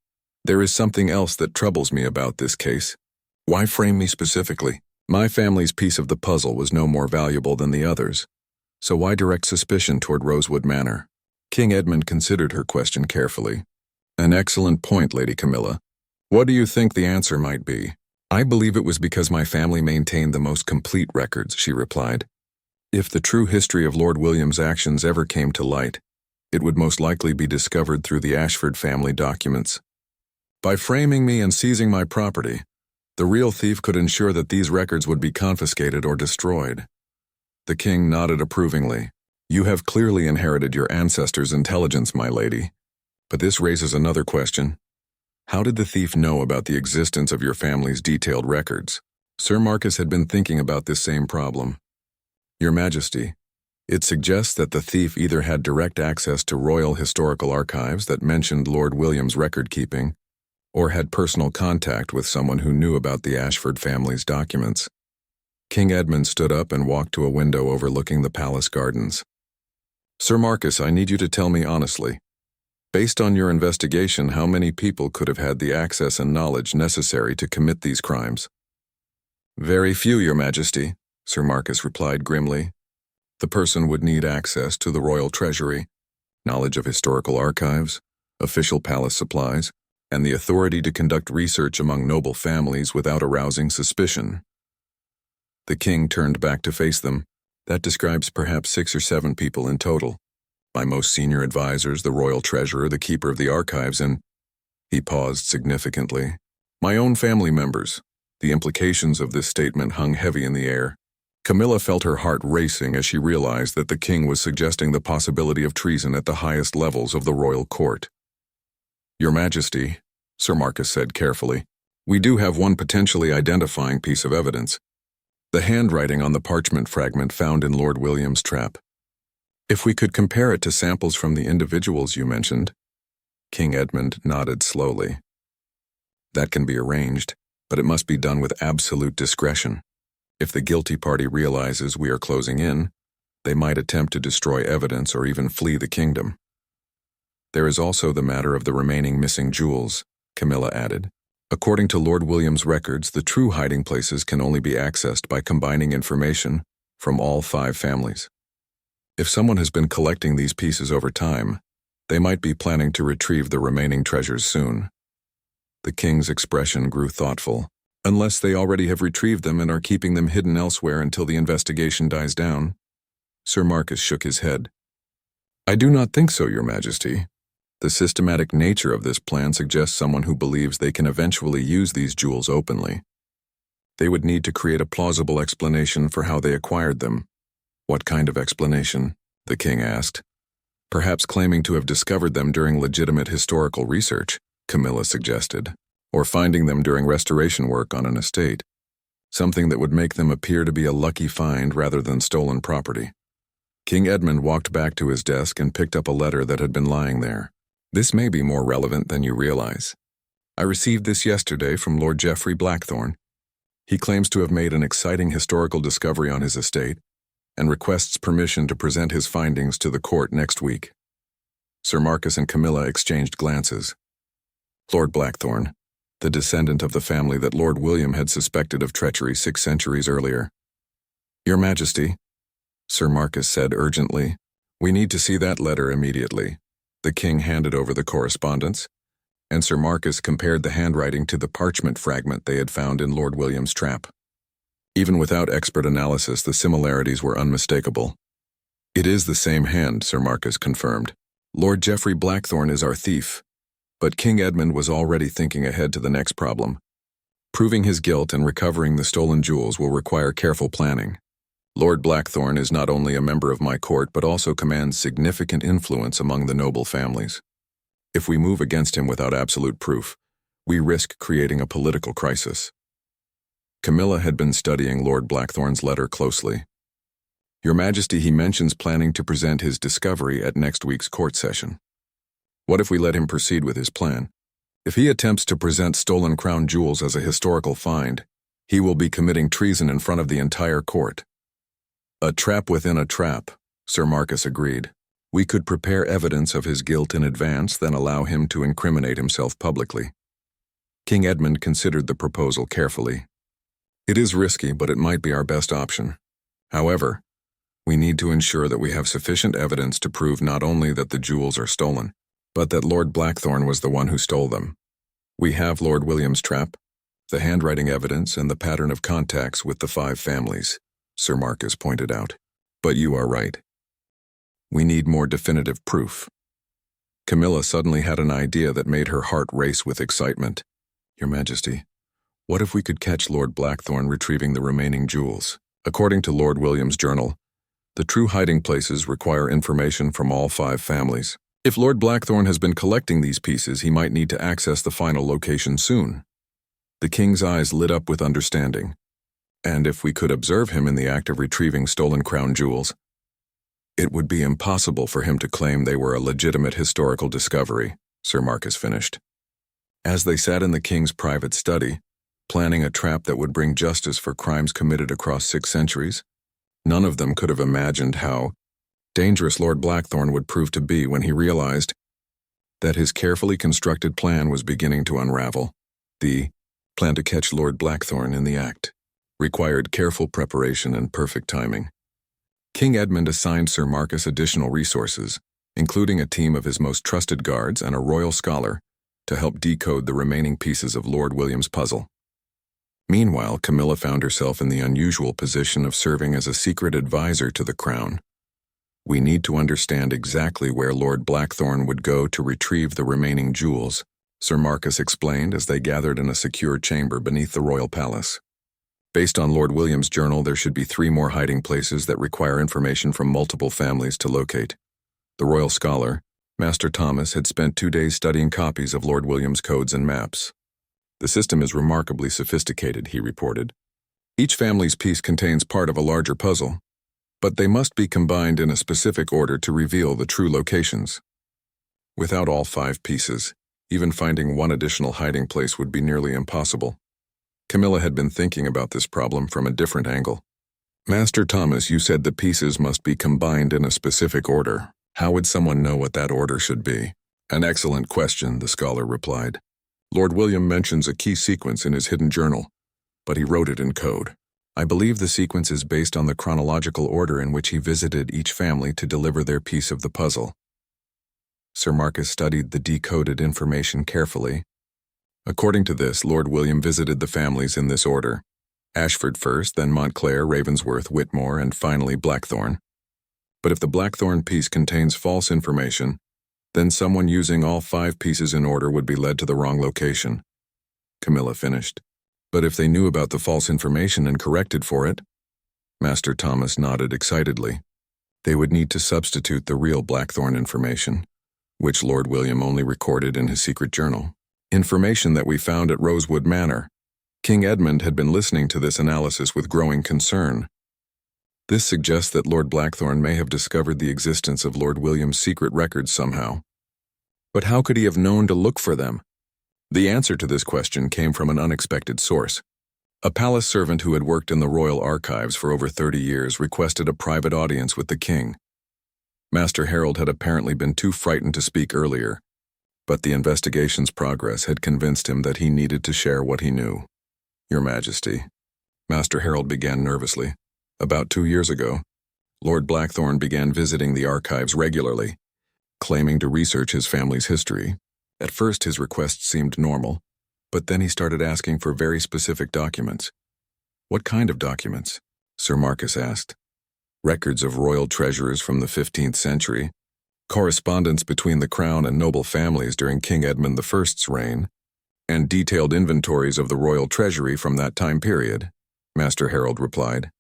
there is something else that troubles me about this case. Why frame me specifically? My family's piece of the puzzle was no more valuable than the others, so why direct suspicion toward Rosewood Manor? King Edmund considered her question carefully. An excellent point, Lady Camilla. What do you think the answer might be? I believe it was because my family maintained the most complete records, she replied. If the true history of Lord William's actions ever came to light, it would most likely be discovered through the Ashford family documents. By framing me and seizing my property, the real thief could ensure that these records would be confiscated or destroyed. The king nodded approvingly. You have clearly inherited your ancestors' intelligence, my lady. But this raises another question. How did the thief know about the existence of your family's detailed records? Sir Marcus had been thinking about this same problem. Your Majesty, it suggests that the thief either had direct access to royal historical archives that mentioned Lord William's record-keeping, or had personal contact with someone who knew about the Ashford family's documents. King Edmund stood up and walked to a window overlooking the palace gardens. Sir Marcus, I need you to tell me honestly. Based on your investigation, how many people could have had the access and knowledge necessary to commit these crimes? Very few, Your Majesty, Sir Marcus replied grimly. The person would need access to the royal treasury, knowledge of historical archives, official palace supplies, and the authority to conduct research among noble families without arousing suspicion. The king turned back to face them. That describes perhaps 6 or 7 people in total. My most senior advisors, the royal treasurer, the keeper of the archives, and... He paused significantly. My own family members. The implications of this statement hung heavy in the air. Camilla felt her heart racing as she realized that the king was suggesting the possibility of treason at the highest levels of the royal court. Your Majesty, Sir Marcus said carefully, we do have one potentially identifying piece of evidence. The handwriting on the parchment fragment found in Lord William's trap. If we could compare it to samples from the individuals you mentioned. King Edmund nodded slowly. That can be arranged, but it must be done with absolute discretion. If the guilty party realizes we are closing in, they might attempt to destroy evidence or even flee the kingdom. There is also the matter of the remaining missing jewels, Camilla added. According to Lord William's records, the true hiding places can only be accessed by combining information from all 5 families. If someone has been collecting these pieces over time, they might be planning to retrieve the remaining treasures soon. The king's expression grew thoughtful. Unless they already have retrieved them and are keeping them hidden elsewhere until the investigation dies down. Sir Marcus shook his head. I do not think so, Your Majesty. The systematic nature of this plan suggests someone who believes they can eventually use these jewels openly. They would need to create a plausible explanation for how they acquired them. What kind of explanation? The king asked. Perhaps claiming to have discovered them during legitimate historical research, Camilla suggested, or finding them during restoration work on an estate. Something that would make them appear to be a lucky find rather than stolen property. King Edmund walked back to his desk and picked up a letter that had been lying there. This may be more relevant than you realize. I received this yesterday from Lord Geoffrey Blackthorne. He claims to have made an exciting historical discovery on his estate and requests permission to present his findings to the court next week. Sir Marcus and Camilla exchanged glances. Lord Blackthorne, the descendant of the family that Lord William had suspected of treachery 6 centuries earlier. Your Majesty, Sir Marcus said urgently, we need to see that letter immediately. The king handed over the correspondence, and Sir Marcus compared the handwriting to the parchment fragment they had found in Lord William's trap. Even without expert analysis, the similarities were unmistakable. It is the same hand, Sir Marcus confirmed. Lord Geoffrey Blackthorne is our thief. But King Edmund was already thinking ahead to the next problem. Proving his guilt and recovering the stolen jewels will require careful planning. Lord Blackthorn is not only a member of my court but also commands significant influence among the noble families. If we move against him without absolute proof, we risk creating a political crisis. Camilla had been studying Lord Blackthorn's letter closely. Your Majesty, he mentions planning to present his discovery at next week's court session. What if we let him proceed with his plan? If he attempts to present stolen crown jewels as a historical find, he will be committing treason in front of the entire court. A trap within a trap, Sir Marcus agreed. We could prepare evidence of his guilt in advance, then allow him to incriminate himself publicly. King Edmund considered the proposal carefully. It is risky, but it might be our best option. However, we need to ensure that we have sufficient evidence to prove not only that the jewels are stolen, but that Lord Blackthorn was the one who stole them. We have Lord William's trap, the handwriting evidence, and the pattern of contacts with the 5 families, Sir Marcus pointed out. But you are right. We need more definitive proof. Camilla suddenly had an idea that made her heart race with excitement. Your Majesty, what if we could catch Lord Blackthorn retrieving the remaining jewels? According to Lord William's journal, the true hiding places require information from all 5 families. If Lord Blackthorn has been collecting these pieces, he might need to access the final location soon. The king's eyes lit up with understanding. And if we could observe him in the act of retrieving stolen crown jewels, it would be impossible for him to claim they were a legitimate historical discovery, Sir Marcus finished. As they sat in the king's private study, planning a trap that would bring justice for crimes committed across 6 centuries, none of them could have imagined how dangerous Lord Blackthorn would prove to be when he realized that his carefully constructed plan was beginning to unravel. The plan to catch Lord Blackthorn in the act required careful preparation and perfect timing. King Edmund assigned Sir Marcus additional resources, including a team of his most trusted guards and a royal scholar, to help decode the remaining pieces of Lord William's puzzle. Meanwhile, Camilla found herself in the unusual position of serving as a secret advisor to the crown. We need to understand exactly where Lord Blackthorn would go to retrieve the remaining jewels, Sir Marcus explained as they gathered in a secure chamber beneath the royal palace. Based on Lord William's journal, there should be 3 more hiding places that require information from multiple families to locate. The royal scholar, Master Thomas, had spent 2 days studying copies of Lord William's codes and maps. The system is remarkably sophisticated, he reported. Each family's piece contains part of a larger puzzle, but they must be combined in a specific order to reveal the true locations. Without all 5 pieces, even finding one additional hiding place would be nearly impossible. Camilla had been thinking about this problem from a different angle. Master Thomas, you said the pieces must be combined in a specific order. How would someone know what that order should be? An excellent question, the scholar replied. Lord William mentions a key sequence in his hidden journal, but he wrote it in code. I believe the sequence is based on the chronological order in which he visited each family to deliver their piece of the puzzle. Sir Marcus studied the decoded information carefully. According to this, Lord William visited the families in this order: Ashford first, then Montclair, Ravensworth, Whitmore, and finally Blackthorn. But if the Blackthorn piece contains false information, then someone using all 5 pieces in order would be led to the wrong location. Camilla finished. But if they knew about the false information and corrected for it? Master Thomas nodded excitedly. They would need to substitute the real Blackthorn information, which Lord William only recorded in his secret journal. Information that we found at Rosewood Manor. King Edmund had been listening to this analysis with growing concern. This suggests that Lord Blackthorn may have discovered the existence of Lord William's secret records somehow. But how could he have known to look for them? The answer to this question came from an unexpected source. A palace servant who had worked in the royal archives for over 30 years requested a private audience with the king. Master Harold had apparently been too frightened to speak earlier, but the investigation's progress had convinced him that he needed to share what he knew. Your Majesty, Master Harold began nervously. About 2 years ago, Lord Blackthorn began visiting the archives regularly, claiming to research his family's history. At first his requests seemed normal, but then he started asking for very specific documents. What kind of documents? Sir Marcus asked. Records of royal treasures from the 15th century, correspondence between the crown and noble families during King Edmund I's reign, and detailed inventories of the royal treasury from that time period, Master Harold replied.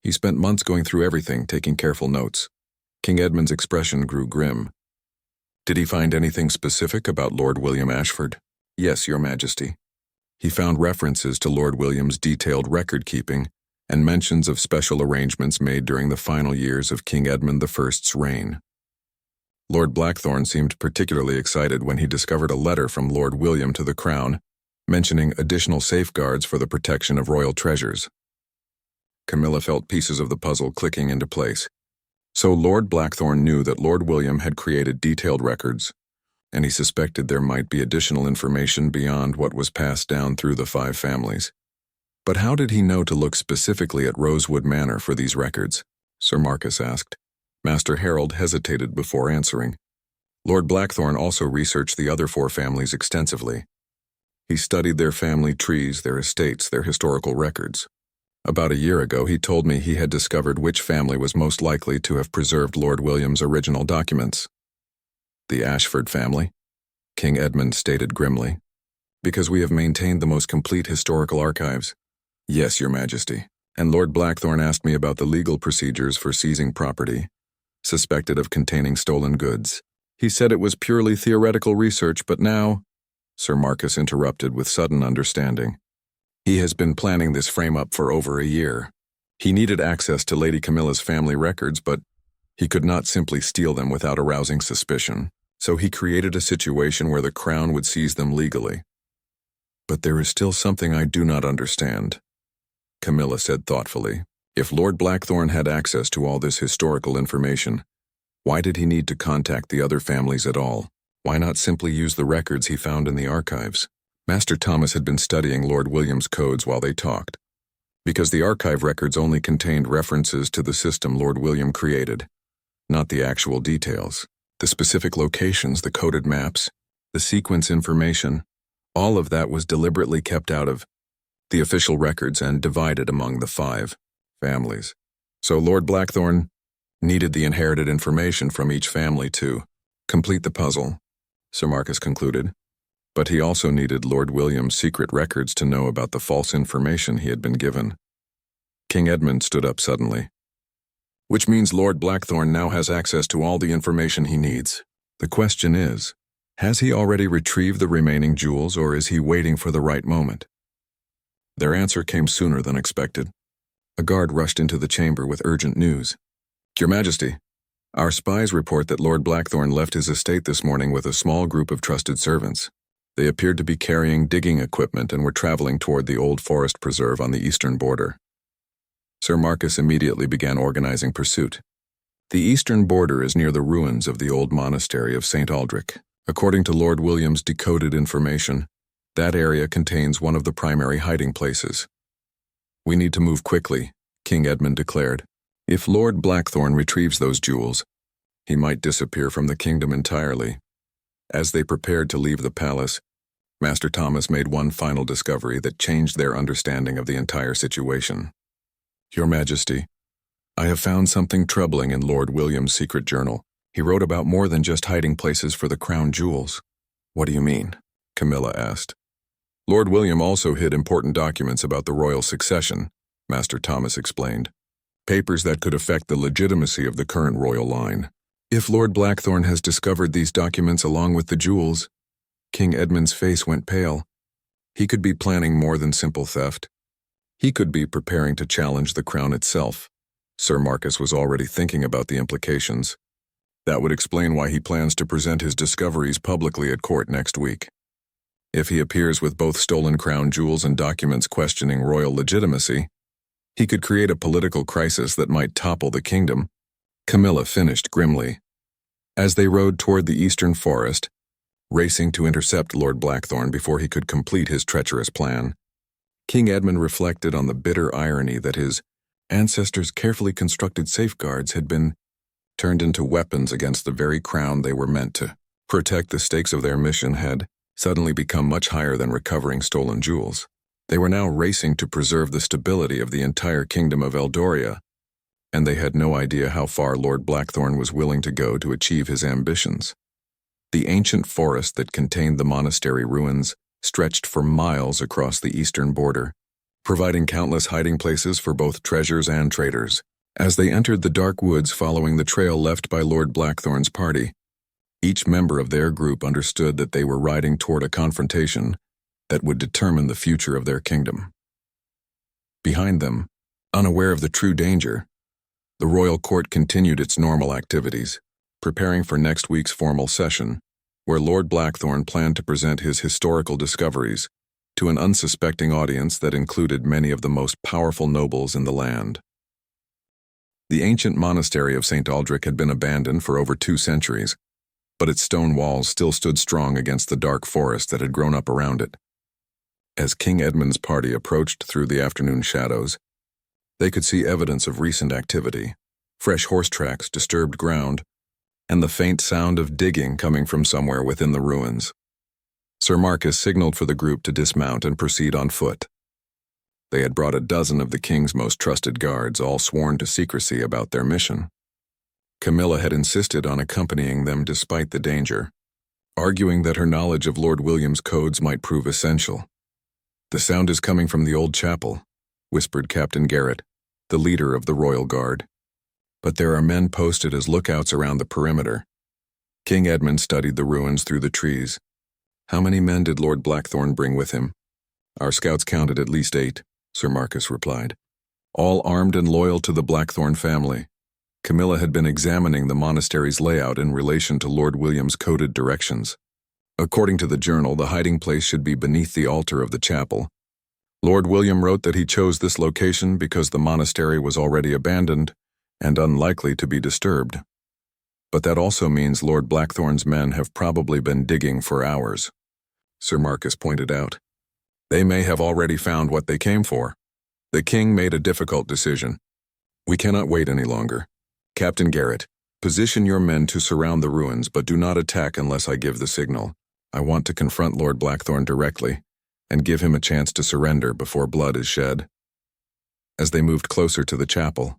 He spent months going through everything, taking careful notes. King Edmund's expression grew grim. Did he find anything specific about Lord William Ashford? Yes, Your Majesty. He found references to Lord William's detailed record-keeping and mentions of special arrangements made during the final years of King Edmund I's reign. Lord Blackthorne seemed particularly excited when he discovered a letter from Lord William to the Crown, mentioning additional safeguards for the protection of royal treasures. Camilla felt pieces of the puzzle clicking into place. So Lord Blackthorne knew that Lord William had created detailed records, and he suspected there might be additional information beyond what was passed down through the 5 families. But how did he know to look specifically at Rosewood Manor for these records? Sir Marcus asked. Master Harold hesitated before answering. Lord Blackthorne also researched the other 4 families extensively. He studied their family trees, their estates, their historical records. About a year ago, he told me he had discovered which family was most likely to have preserved Lord William's original documents. The Ashford family, King Edmund stated grimly. Because we have maintained the most complete historical archives. Yes, Your Majesty. And Lord Blackthorne asked me about the legal procedures for seizing property, suspected of containing stolen goods. He said it was purely theoretical research, but now, Sir Marcus interrupted with sudden understanding. He has been planning this frame-up for over a year. He needed access to Lady Camilla's family records, but he could not simply steal them without arousing suspicion. So he created a situation where the Crown would seize them legally. But there is still something I do not understand, Camilla said thoughtfully. If Lord Blackthorne had access to all this historical information, why did he need to contact the other families at all? Why not simply use the records he found in the archives? Master Thomas had been studying Lord William's codes while they talked, because the archive records only contained references to the system Lord William created, not the actual details. The specific locations, the coded maps, the sequence information, all of that was deliberately kept out of the official records and divided among the 5 families. So Lord Blackthorne needed the inherited information from each family to complete the puzzle, Sir Marcus concluded. But he also needed Lord William's secret records to know about the false information he had been given. King Edmund stood up suddenly. Which means Lord Blackthorne now has access to all the information he needs. The question is, has he already retrieved the remaining jewels, or is he waiting for the right moment? Their answer came sooner than expected. A guard rushed into the chamber with urgent news. Your Majesty, our spies report that Lord Blackthorne left his estate this morning with a small group of trusted servants. They appeared to be carrying digging equipment and were traveling toward the old forest preserve on the eastern border. Sir Marcus immediately began organizing pursuit. The eastern border is near the ruins of the old monastery of St. Aldrich. According to Lord William's decoded information, that area contains one of the primary hiding places. We need to move quickly, King Edmund declared. If Lord Blackthorne retrieves those jewels, he might disappear from the kingdom entirely. As they prepared to leave the palace, Master Thomas made one final discovery that changed their understanding of the entire situation. Your Majesty, I have found something troubling in Lord William's secret journal. He wrote about more than just hiding places for the crown jewels. What do you mean? Camilla asked. Lord William also hid important documents about the royal succession, Master Thomas explained. Papers that could affect the legitimacy of the current royal line. If Lord Blackthorne has discovered these documents along with the jewels, King Edmund's face went pale. He could be planning more than simple theft. He could be preparing to challenge the crown itself. Sir Marcus was already thinking about the implications. That would explain why he plans to present his discoveries publicly at court next week. If he appears with both stolen crown jewels and documents questioning royal legitimacy, he could create a political crisis that might topple the kingdom. Camilla finished grimly. As they rode toward the eastern forest, racing to intercept Lord Blackthorne before he could complete his treacherous plan, King Edmund reflected on the bitter irony that his ancestors' carefully constructed safeguards had been turned into weapons against the very crown they were meant to protect. The stakes of their mission had suddenly become much higher than recovering stolen jewels. They were now racing to preserve the stability of the entire kingdom of Eldoria, and they had no idea how far Lord Blackthorne was willing to go to achieve his ambitions. The ancient forest that contained the monastery ruins stretched for miles across the eastern border, providing countless hiding places for both treasures and traitors. As they entered the dark woods following the trail left by Lord Blackthorn's party, each member of their group understood that they were riding toward a confrontation that would determine the future of their kingdom. Behind them, unaware of the true danger, the royal court continued its normal activities, preparing for next week's formal session, where Lord Blackthorn planned to present his historical discoveries to an unsuspecting audience that included many of the most powerful nobles in the land. The ancient monastery of St. Aldrich had been abandoned for over 2 centuries, but its stone walls still stood strong against the dark forest that had grown up around it. As King Edmund's party approached through the afternoon shadows, they could see evidence of recent activity, fresh horse tracks, disturbed ground, and the faint sound of digging coming from somewhere within the ruins. Sir Marcus signaled for the group to dismount and proceed on foot. They had brought a dozen of the king's most trusted guards, all sworn to secrecy about their mission. Camilla had insisted on accompanying them despite the danger, arguing that her knowledge of Lord William's codes might prove essential. "The sound is coming from the old chapel," whispered Captain Garrett, the leader of the Royal Guard. "But there are men posted as lookouts around the perimeter." King Edmund studied the ruins through the trees. "How many men did Lord Blackthorn bring with him?" "Our scouts counted at least 8, Sir Marcus replied. "All armed and loyal to the Blackthorn family." Camilla had been examining the monastery's layout in relation to Lord William's coded directions. According to the journal, the hiding place should be beneath the altar of the chapel. Lord William wrote that he chose this location because the monastery was already abandoned and unlikely to be disturbed. But that also means Lord Blackthorn's men have probably been digging for hours, Sir Marcus pointed out. "They may have already found what they came for." The king made a difficult decision. "We cannot wait any longer. Captain Garrett, position your men to surround the ruins, but do not attack unless I give the signal. I want to confront Lord Blackthorn directly and give him a chance to surrender before blood is shed." As they moved closer to the chapel,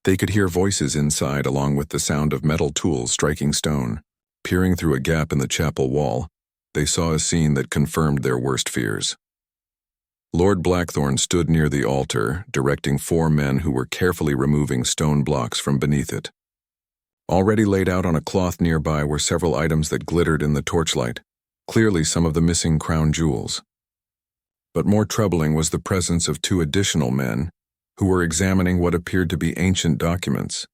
they could hear voices inside along with the sound of metal tools striking stone. Peering through a gap in the chapel wall, they saw a scene that confirmed their worst fears. Lord Blackthorn stood near the altar, directing 4 men who were carefully removing stone blocks from beneath it. Already laid out on a cloth nearby were several items that glittered in the torchlight, clearly some of the missing crown jewels. But more troubling was the presence of 2 additional men who were examining what appeared to be ancient documents.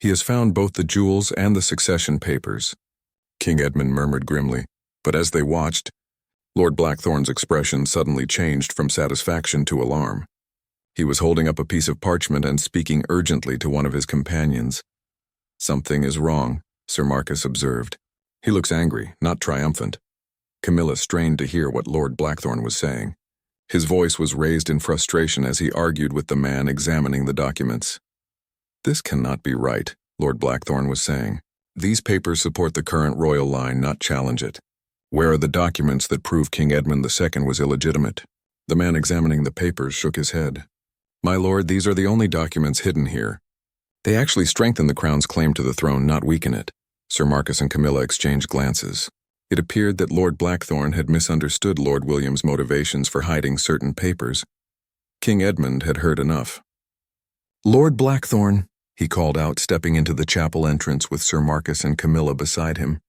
"He has found both the jewels and the succession papers," King Edmund murmured grimly, but as they watched, Lord Blackthorn's expression suddenly changed from satisfaction to alarm. He was holding up a piece of parchment and speaking urgently to one of his companions. "Something is wrong," Sir Marcus observed. "He looks angry, not triumphant." Camilla strained to hear what Lord Blackthorn was saying. His voice was raised in frustration as he argued with the man examining the documents. "This cannot be right," Lord Blackthorn was saying. "These papers support the current royal line, not challenge it. Where are the documents that prove King Edmund II was illegitimate?" The man examining the papers shook his head. "My lord, these are the only documents hidden here. They actually strengthen the crown's claim to the throne, not weaken it." Sir Marcus and Camilla exchanged glances. It appeared that Lord Blackthorn had misunderstood Lord William's motivations for hiding certain papers. King Edmund had heard enough. "Lord Blackthorn," he called out, stepping into the chapel entrance with Sir Marcus and Camilla beside him.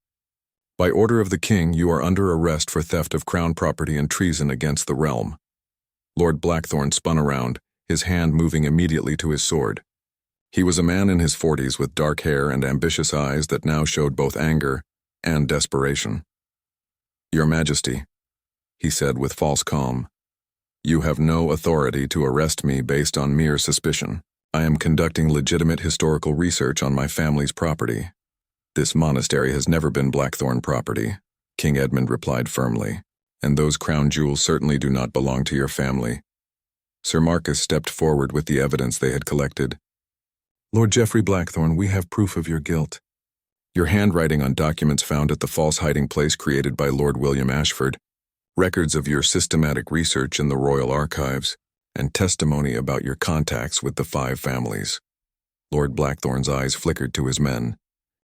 "By order of the king, you are under arrest for theft of crown property and treason against the realm." Lord Blackthorn spun around, his hand moving immediately to his sword. He was a man in his 40s with dark hair and ambitious eyes that now showed both anger and desperation. "Your Majesty," he said with false calm, "you have no authority to arrest me based on mere suspicion. I am conducting legitimate historical research on my family's property." "This monastery has never been Blackthorn property," King Edmund replied firmly, "and those crown jewels certainly do not belong to your family." Sir Marcus stepped forward with the evidence they had collected. "Lord Geoffrey Blackthorn, we have proof of your guilt. Your handwriting on documents found at the false hiding place created by Lord William Ashford, records of your systematic research in the royal archives, and testimony about your contacts with the 5 families." Lord Blackthorn's eyes flickered to his men,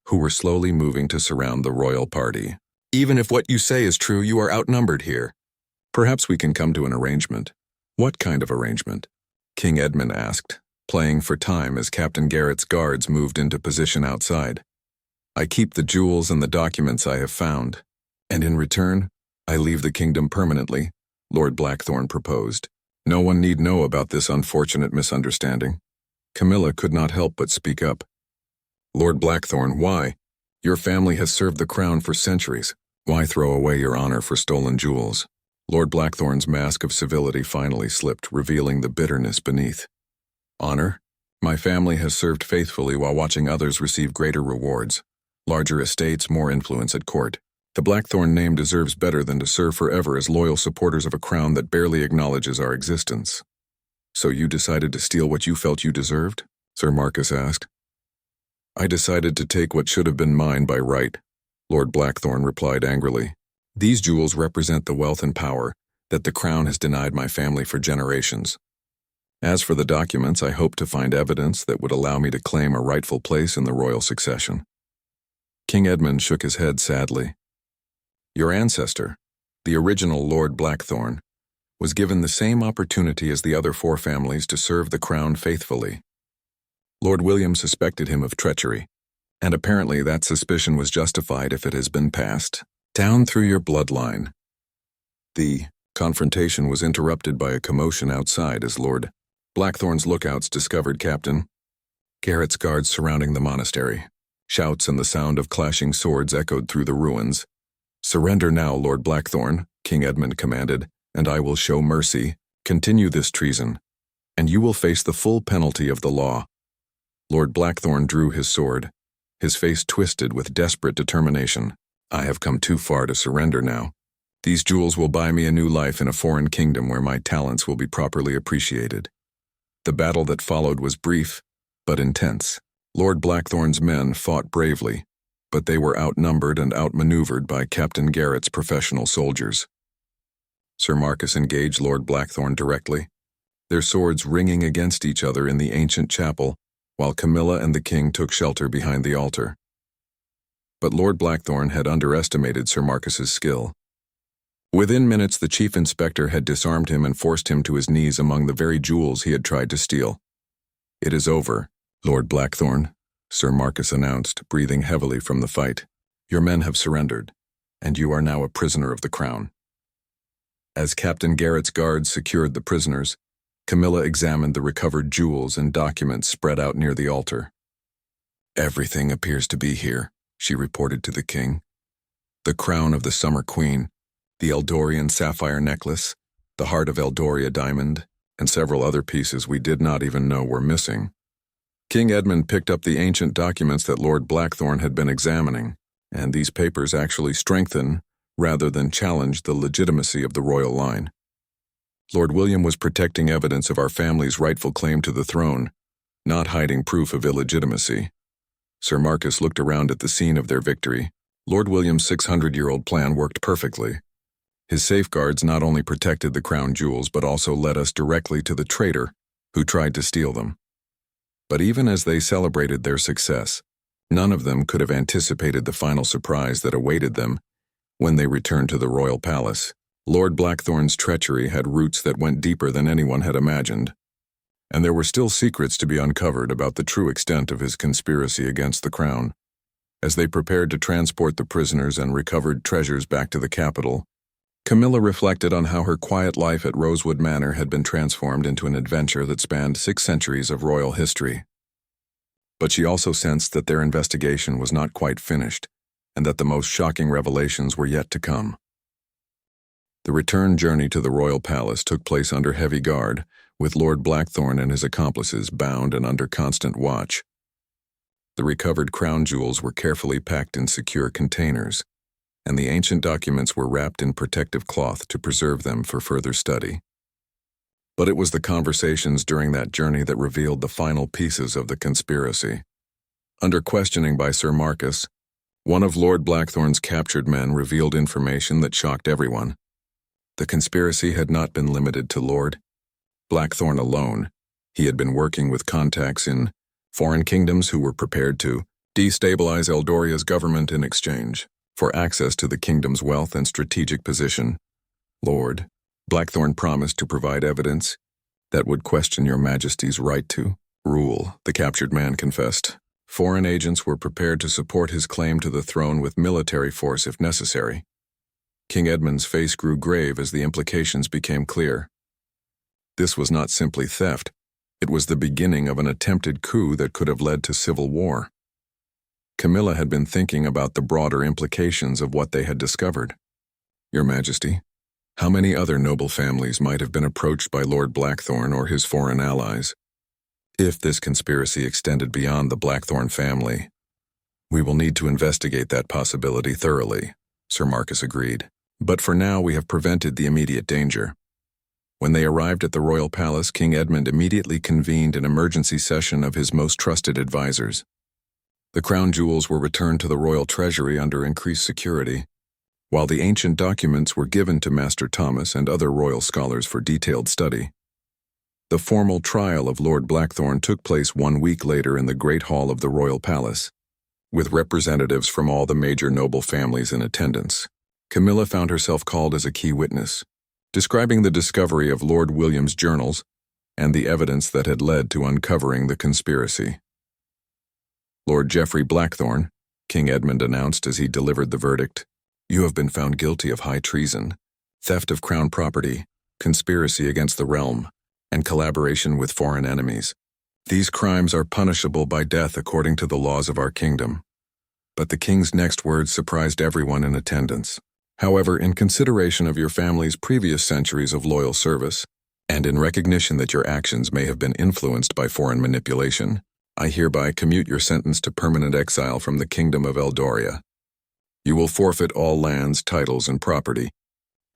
who were slowly moving to surround the royal party. "Even if what you say is true, you are outnumbered here. Perhaps we can come to an arrangement. What kind of arrangement? King Edmund asked, playing for time as Captain Garrett's guards moved into position outside. I keep the jewels and the documents I have found, and in return, I leave the kingdom permanently, Lord Blackthorn proposed. No one need know about this unfortunate misunderstanding. Camilla could not help but speak up. Lord Blackthorn, why? Your family has served the crown for centuries. Why throw away your honor for stolen jewels? Lord Blackthorn's mask of civility finally slipped, revealing the bitterness beneath. Honor? My family has served faithfully while watching others receive greater rewards. Larger estates, more influence at court. The Blackthorn name deserves better than to serve forever as loyal supporters of a crown that barely acknowledges our existence. So you decided to steal what you felt you deserved? Sir Marcus asked. I decided to take what should have been mine by right, Lord Blackthorn replied angrily. These jewels represent the wealth and power that the crown has denied my family for generations. As for the documents, I hope to find evidence that would allow me to claim a rightful place in the royal succession. King Edmund shook his head sadly. Your ancestor, the original Lord Blackthorn, was given the same opportunity as the other 4 families to serve the crown faithfully. Lord William suspected him of treachery, and apparently that suspicion was justified if it has been passed down through your bloodline. The confrontation was interrupted by a commotion outside as Lord Blackthorn's lookouts discovered Captain Garrett's guards surrounding the monastery. Shouts and the sound of clashing swords echoed through the ruins. Surrender now, Lord Blackthorn, King Edmund commanded, and I will show mercy. Continue this treason, and you will face the full penalty of the law. Lord Blackthorn drew his sword, his face twisted with desperate determination. I have come too far to surrender now. These jewels will buy me a new life in a foreign kingdom where my talents will be properly appreciated. The battle that followed was brief, but intense. Lord Blackthorn's men fought bravely, but they were outnumbered and outmaneuvered by Captain Garrett's professional soldiers. Sir Marcus engaged Lord Blackthorn directly, their swords ringing against each other in the ancient chapel, while Camilla and the king took shelter behind the altar. But Lord Blackthorn had underestimated Sir Marcus's skill. Within minutes, the chief inspector had disarmed him and forced him to his knees among the very jewels he had tried to steal. It is over, Lord Blackthorn, Sir Marcus announced, breathing heavily from the fight. Your men have surrendered, and you are now a prisoner of the crown. As Captain Garrett's guards secured the prisoners, Camilla examined the recovered jewels and documents spread out near the altar. Everything appears to be here, she reported to the king. The crown of the Summer Queen, the Eldorian sapphire necklace, the Heart of Eldoria diamond, and several other pieces we did not even know were missing. King Edmund picked up the ancient documents that Lord Blackthorn had been examining, and these papers actually strengthen, rather than challenge, the legitimacy of the royal line. Lord William was protecting evidence of our family's rightful claim to the throne, not hiding proof of illegitimacy. Sir Marcus looked around at the scene of their victory. Lord William's 600-year-old plan worked perfectly. His safeguards not only protected the crown jewels but also led us directly to the traitor who tried to steal them. But even as they celebrated their success, none of them could have anticipated the final surprise that awaited them when they returned to the royal palace. Lord Blackthorn's treachery had roots that went deeper than anyone had imagined, and there were still secrets to be uncovered about the true extent of his conspiracy against the crown. As they prepared to transport the prisoners and recovered treasures back to the capital, Camilla reflected on how her quiet life at Rosewood Manor had been transformed into an adventure that spanned 6 centuries of royal history. But she also sensed that their investigation was not quite finished, and that the most shocking revelations were yet to come. The return journey to the royal palace took place under heavy guard, with Lord Blackthorn and his accomplices bound and under constant watch. The recovered crown jewels were carefully packed in secure containers, and the ancient documents were wrapped in protective cloth to preserve them for further study. But it was the conversations during that journey that revealed the final pieces of the conspiracy. Under questioning by Sir Marcus, one of Lord Blackthorn's captured men revealed information that shocked everyone. The conspiracy had not been limited to Lord Blackthorn alone. He had been working with contacts in foreign kingdoms who were prepared to destabilize Eldoria's government in exchange for access to the kingdom's wealth and strategic position. Lord Blackthorn promised to provide evidence that would question your majesty's right to rule, the captured man confessed. Foreign agents were prepared to support his claim to the throne with military force if necessary. King Edmund's face grew grave as the implications became clear. This was not simply theft. It was the beginning of an attempted coup that could have led to civil war. Camilla had been thinking about the broader implications of what they had discovered. Your Majesty, how many other noble families might have been approached by Lord Blackthorn or his foreign allies? If this conspiracy extended beyond the Blackthorn family, we will need to investigate that possibility thoroughly, Sir Marcus agreed. But for now we have prevented the immediate danger. When they arrived at the royal palace, King Edmund immediately convened an emergency session of his most trusted advisors. The crown jewels were returned to the royal treasury under increased security, while the ancient documents were given to Master Thomas and other royal scholars for detailed study. The formal trial of Lord Blackthorn took place 1 week later in the Great Hall of the Royal Palace, with representatives from all the major noble families in attendance. Camilla found herself called as a key witness, describing the discovery of Lord William's journals and the evidence that had led to uncovering the conspiracy. Lord Geoffrey Blackthorn, King Edmund announced as he delivered the verdict, you have been found guilty of high treason, theft of crown property, conspiracy against the realm, and collaboration with foreign enemies. These crimes are punishable by death according to the laws of our kingdom. But the king's next words surprised everyone in attendance. However, in consideration of your family's previous centuries of loyal service, and in recognition that your actions may have been influenced by foreign manipulation, I hereby commute your sentence to permanent exile from the kingdom of Eldoria. You will forfeit all lands, titles, and property,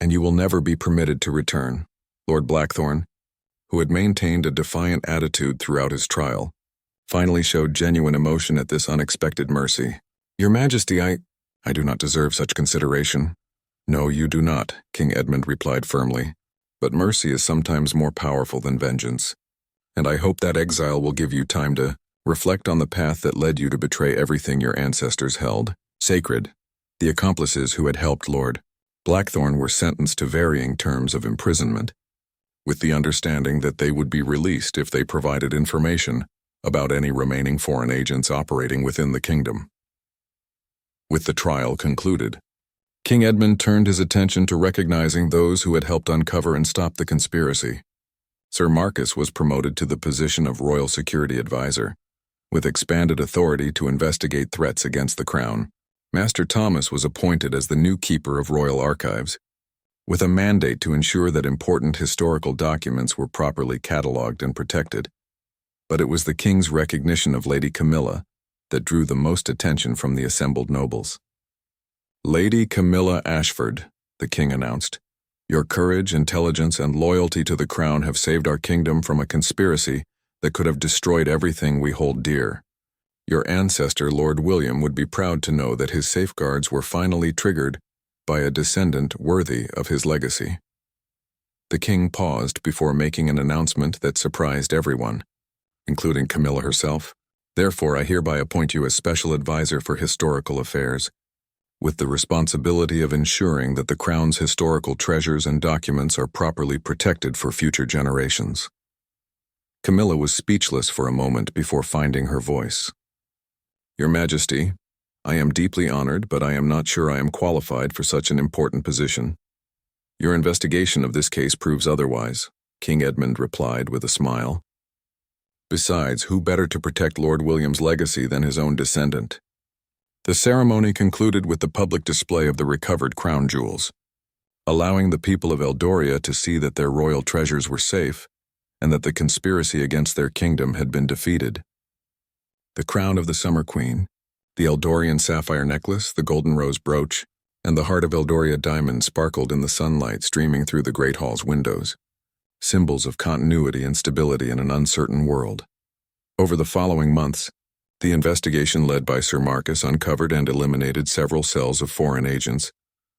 and you will never be permitted to return. Lord Blackthorn, who had maintained a defiant attitude throughout his trial, finally showed genuine emotion at this unexpected mercy. Your Majesty, I do not deserve such consideration. No, you do not, King Edmund replied firmly. But mercy is sometimes more powerful than vengeance, and I hope that exile will give you time to reflect on the path that led you to betray everything your ancestors held sacred. The accomplices who had helped Lord Blackthorn were sentenced to varying terms of imprisonment, with the understanding that they would be released if they provided information about any remaining foreign agents operating within the kingdom. With the trial concluded, King Edmund turned his attention to recognizing those who had helped uncover and stop the conspiracy. Sir Marcus was promoted to the position of Royal Security Advisor, with expanded authority to investigate threats against the crown. Master Thomas was appointed as the new keeper of royal archives, with a mandate to ensure that important historical documents were properly catalogued and protected. But it was the king's recognition of Lady Camilla that drew the most attention from the assembled nobles. Lady Camilla Ashford, the king announced, your courage, intelligence, and loyalty to the crown have saved our kingdom from a conspiracy that could have destroyed everything we hold dear. Your ancestor, Lord William, would be proud to know that his safeguards were finally triggered by a descendant worthy of his legacy. The king paused before making an announcement that surprised everyone, including Camilla herself. Therefore, I hereby appoint you as Special Advisor for Historical Affairs, with the responsibility of ensuring that the Crown's historical treasures and documents are properly protected for future generations. Camilla was speechless for a moment before finding her voice. Your Majesty, I am deeply honored, but I am not sure I am qualified for such an important position. Your investigation of this case proves otherwise, King Edmund replied with a smile. Besides, who better to protect Lord William's legacy than his own descendant? The ceremony concluded with the public display of the recovered crown jewels, allowing the people of Eldoria to see that their royal treasures were safe and that the conspiracy against their kingdom had been defeated. The crown of the Summer Queen, the Eldorian sapphire necklace, the golden rose brooch, and the heart of Eldoria diamond sparkled in the sunlight streaming through the Great Hall's windows, symbols of continuity and stability in an uncertain world. Over the following months, the investigation led by Sir Marcus uncovered and eliminated several cells of foreign agents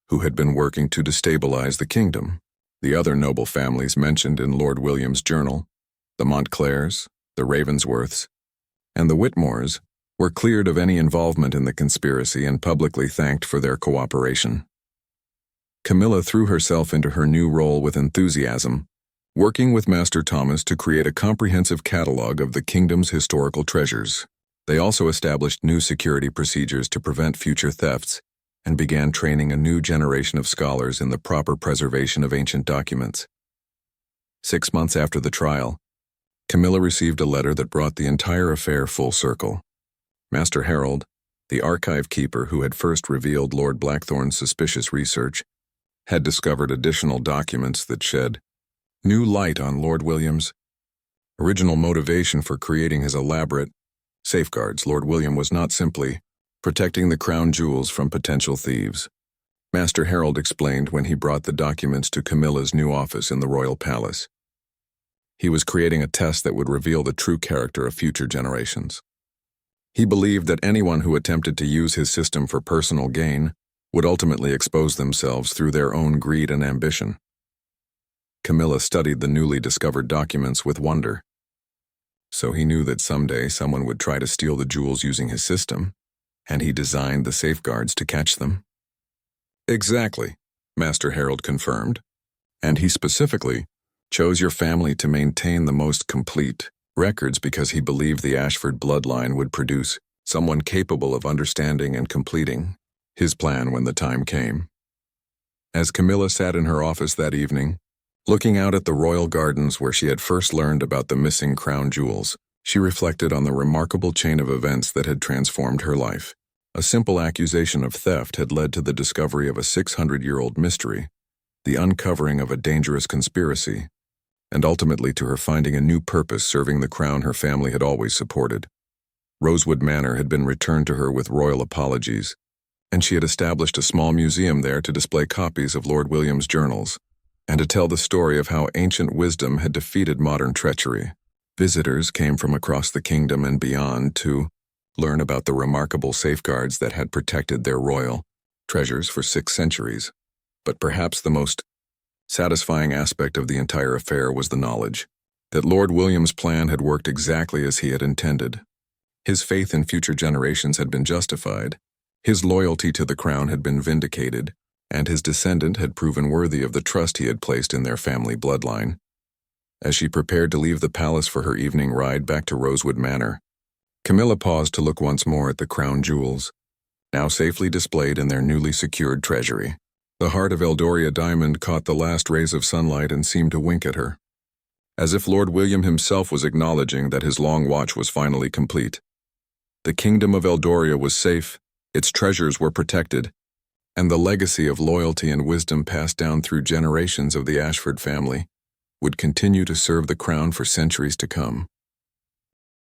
who had been working to destabilize the kingdom. The other noble families mentioned in Lord William's journal, the Montclairs, the Ravensworths, and the Whitmores, were cleared of any involvement in the conspiracy and publicly thanked for their cooperation. Camilla threw herself into her new role with enthusiasm, working with Master Thomas to create a comprehensive catalog of the kingdom's historical treasures. They also established new security procedures to prevent future thefts and began training a new generation of scholars in the proper preservation of ancient documents. 6 months after the trial, Camilla received a letter that brought the entire affair full circle. Master Harold, the archive keeper who had first revealed Lord Blackthorn's suspicious research, had discovered additional documents that shed new light on Lord William's original motivation for creating his elaborate safeguards. Lord William was not simply protecting the crown jewels from potential thieves. Master Harold explained when he brought the documents to Camilla's new office in the royal palace. He was creating a test that would reveal the true character of future generations. He believed that anyone who attempted to use his system for personal gain would ultimately expose themselves through their own greed and ambition. Camilla studied the newly discovered documents with wonder. So he knew that someday someone would try to steal the jewels using his system, and he designed the safeguards to catch them. Exactly, Master Harold confirmed. And he specifically chose your family to maintain the most complete records because he believed the Ashford bloodline would produce someone capable of understanding and completing his plan when the time came. As Camilla sat in her office that evening, looking out at the royal gardens where she had first learned about the missing crown jewels, she reflected on the remarkable chain of events that had transformed her life. A simple accusation of theft had led to the discovery of a 600-year-old mystery, the uncovering of a dangerous conspiracy, and ultimately to her finding a new purpose serving the crown her family had always supported. Rosewood Manor had been returned to her with royal apologies, and she had established a small museum there to display copies of Lord William's journals and to tell the story of how ancient wisdom had defeated modern treachery. Visitors came from across the kingdom and beyond to learn about the remarkable safeguards that had protected their royal treasures for 6 centuries. But perhaps the most satisfying aspect of the entire affair was the knowledge that Lord William's plan had worked exactly as he had intended. His faith in future generations had been justified, his loyalty to the crown had been vindicated, and his descendant had proven worthy of the trust he had placed in their family bloodline. As she prepared to leave the palace for her evening ride back to Rosewood Manor, Camilla paused to look once more at the crown jewels, now safely displayed in their newly secured treasury. The heart of Eldoria diamond caught the last rays of sunlight and seemed to wink at her, as if Lord William himself was acknowledging that his long watch was finally complete. The kingdom of Eldoria was safe, its treasures were protected, and the legacy of loyalty and wisdom passed down through generations of the Ashford family would continue to serve the crown for centuries to come.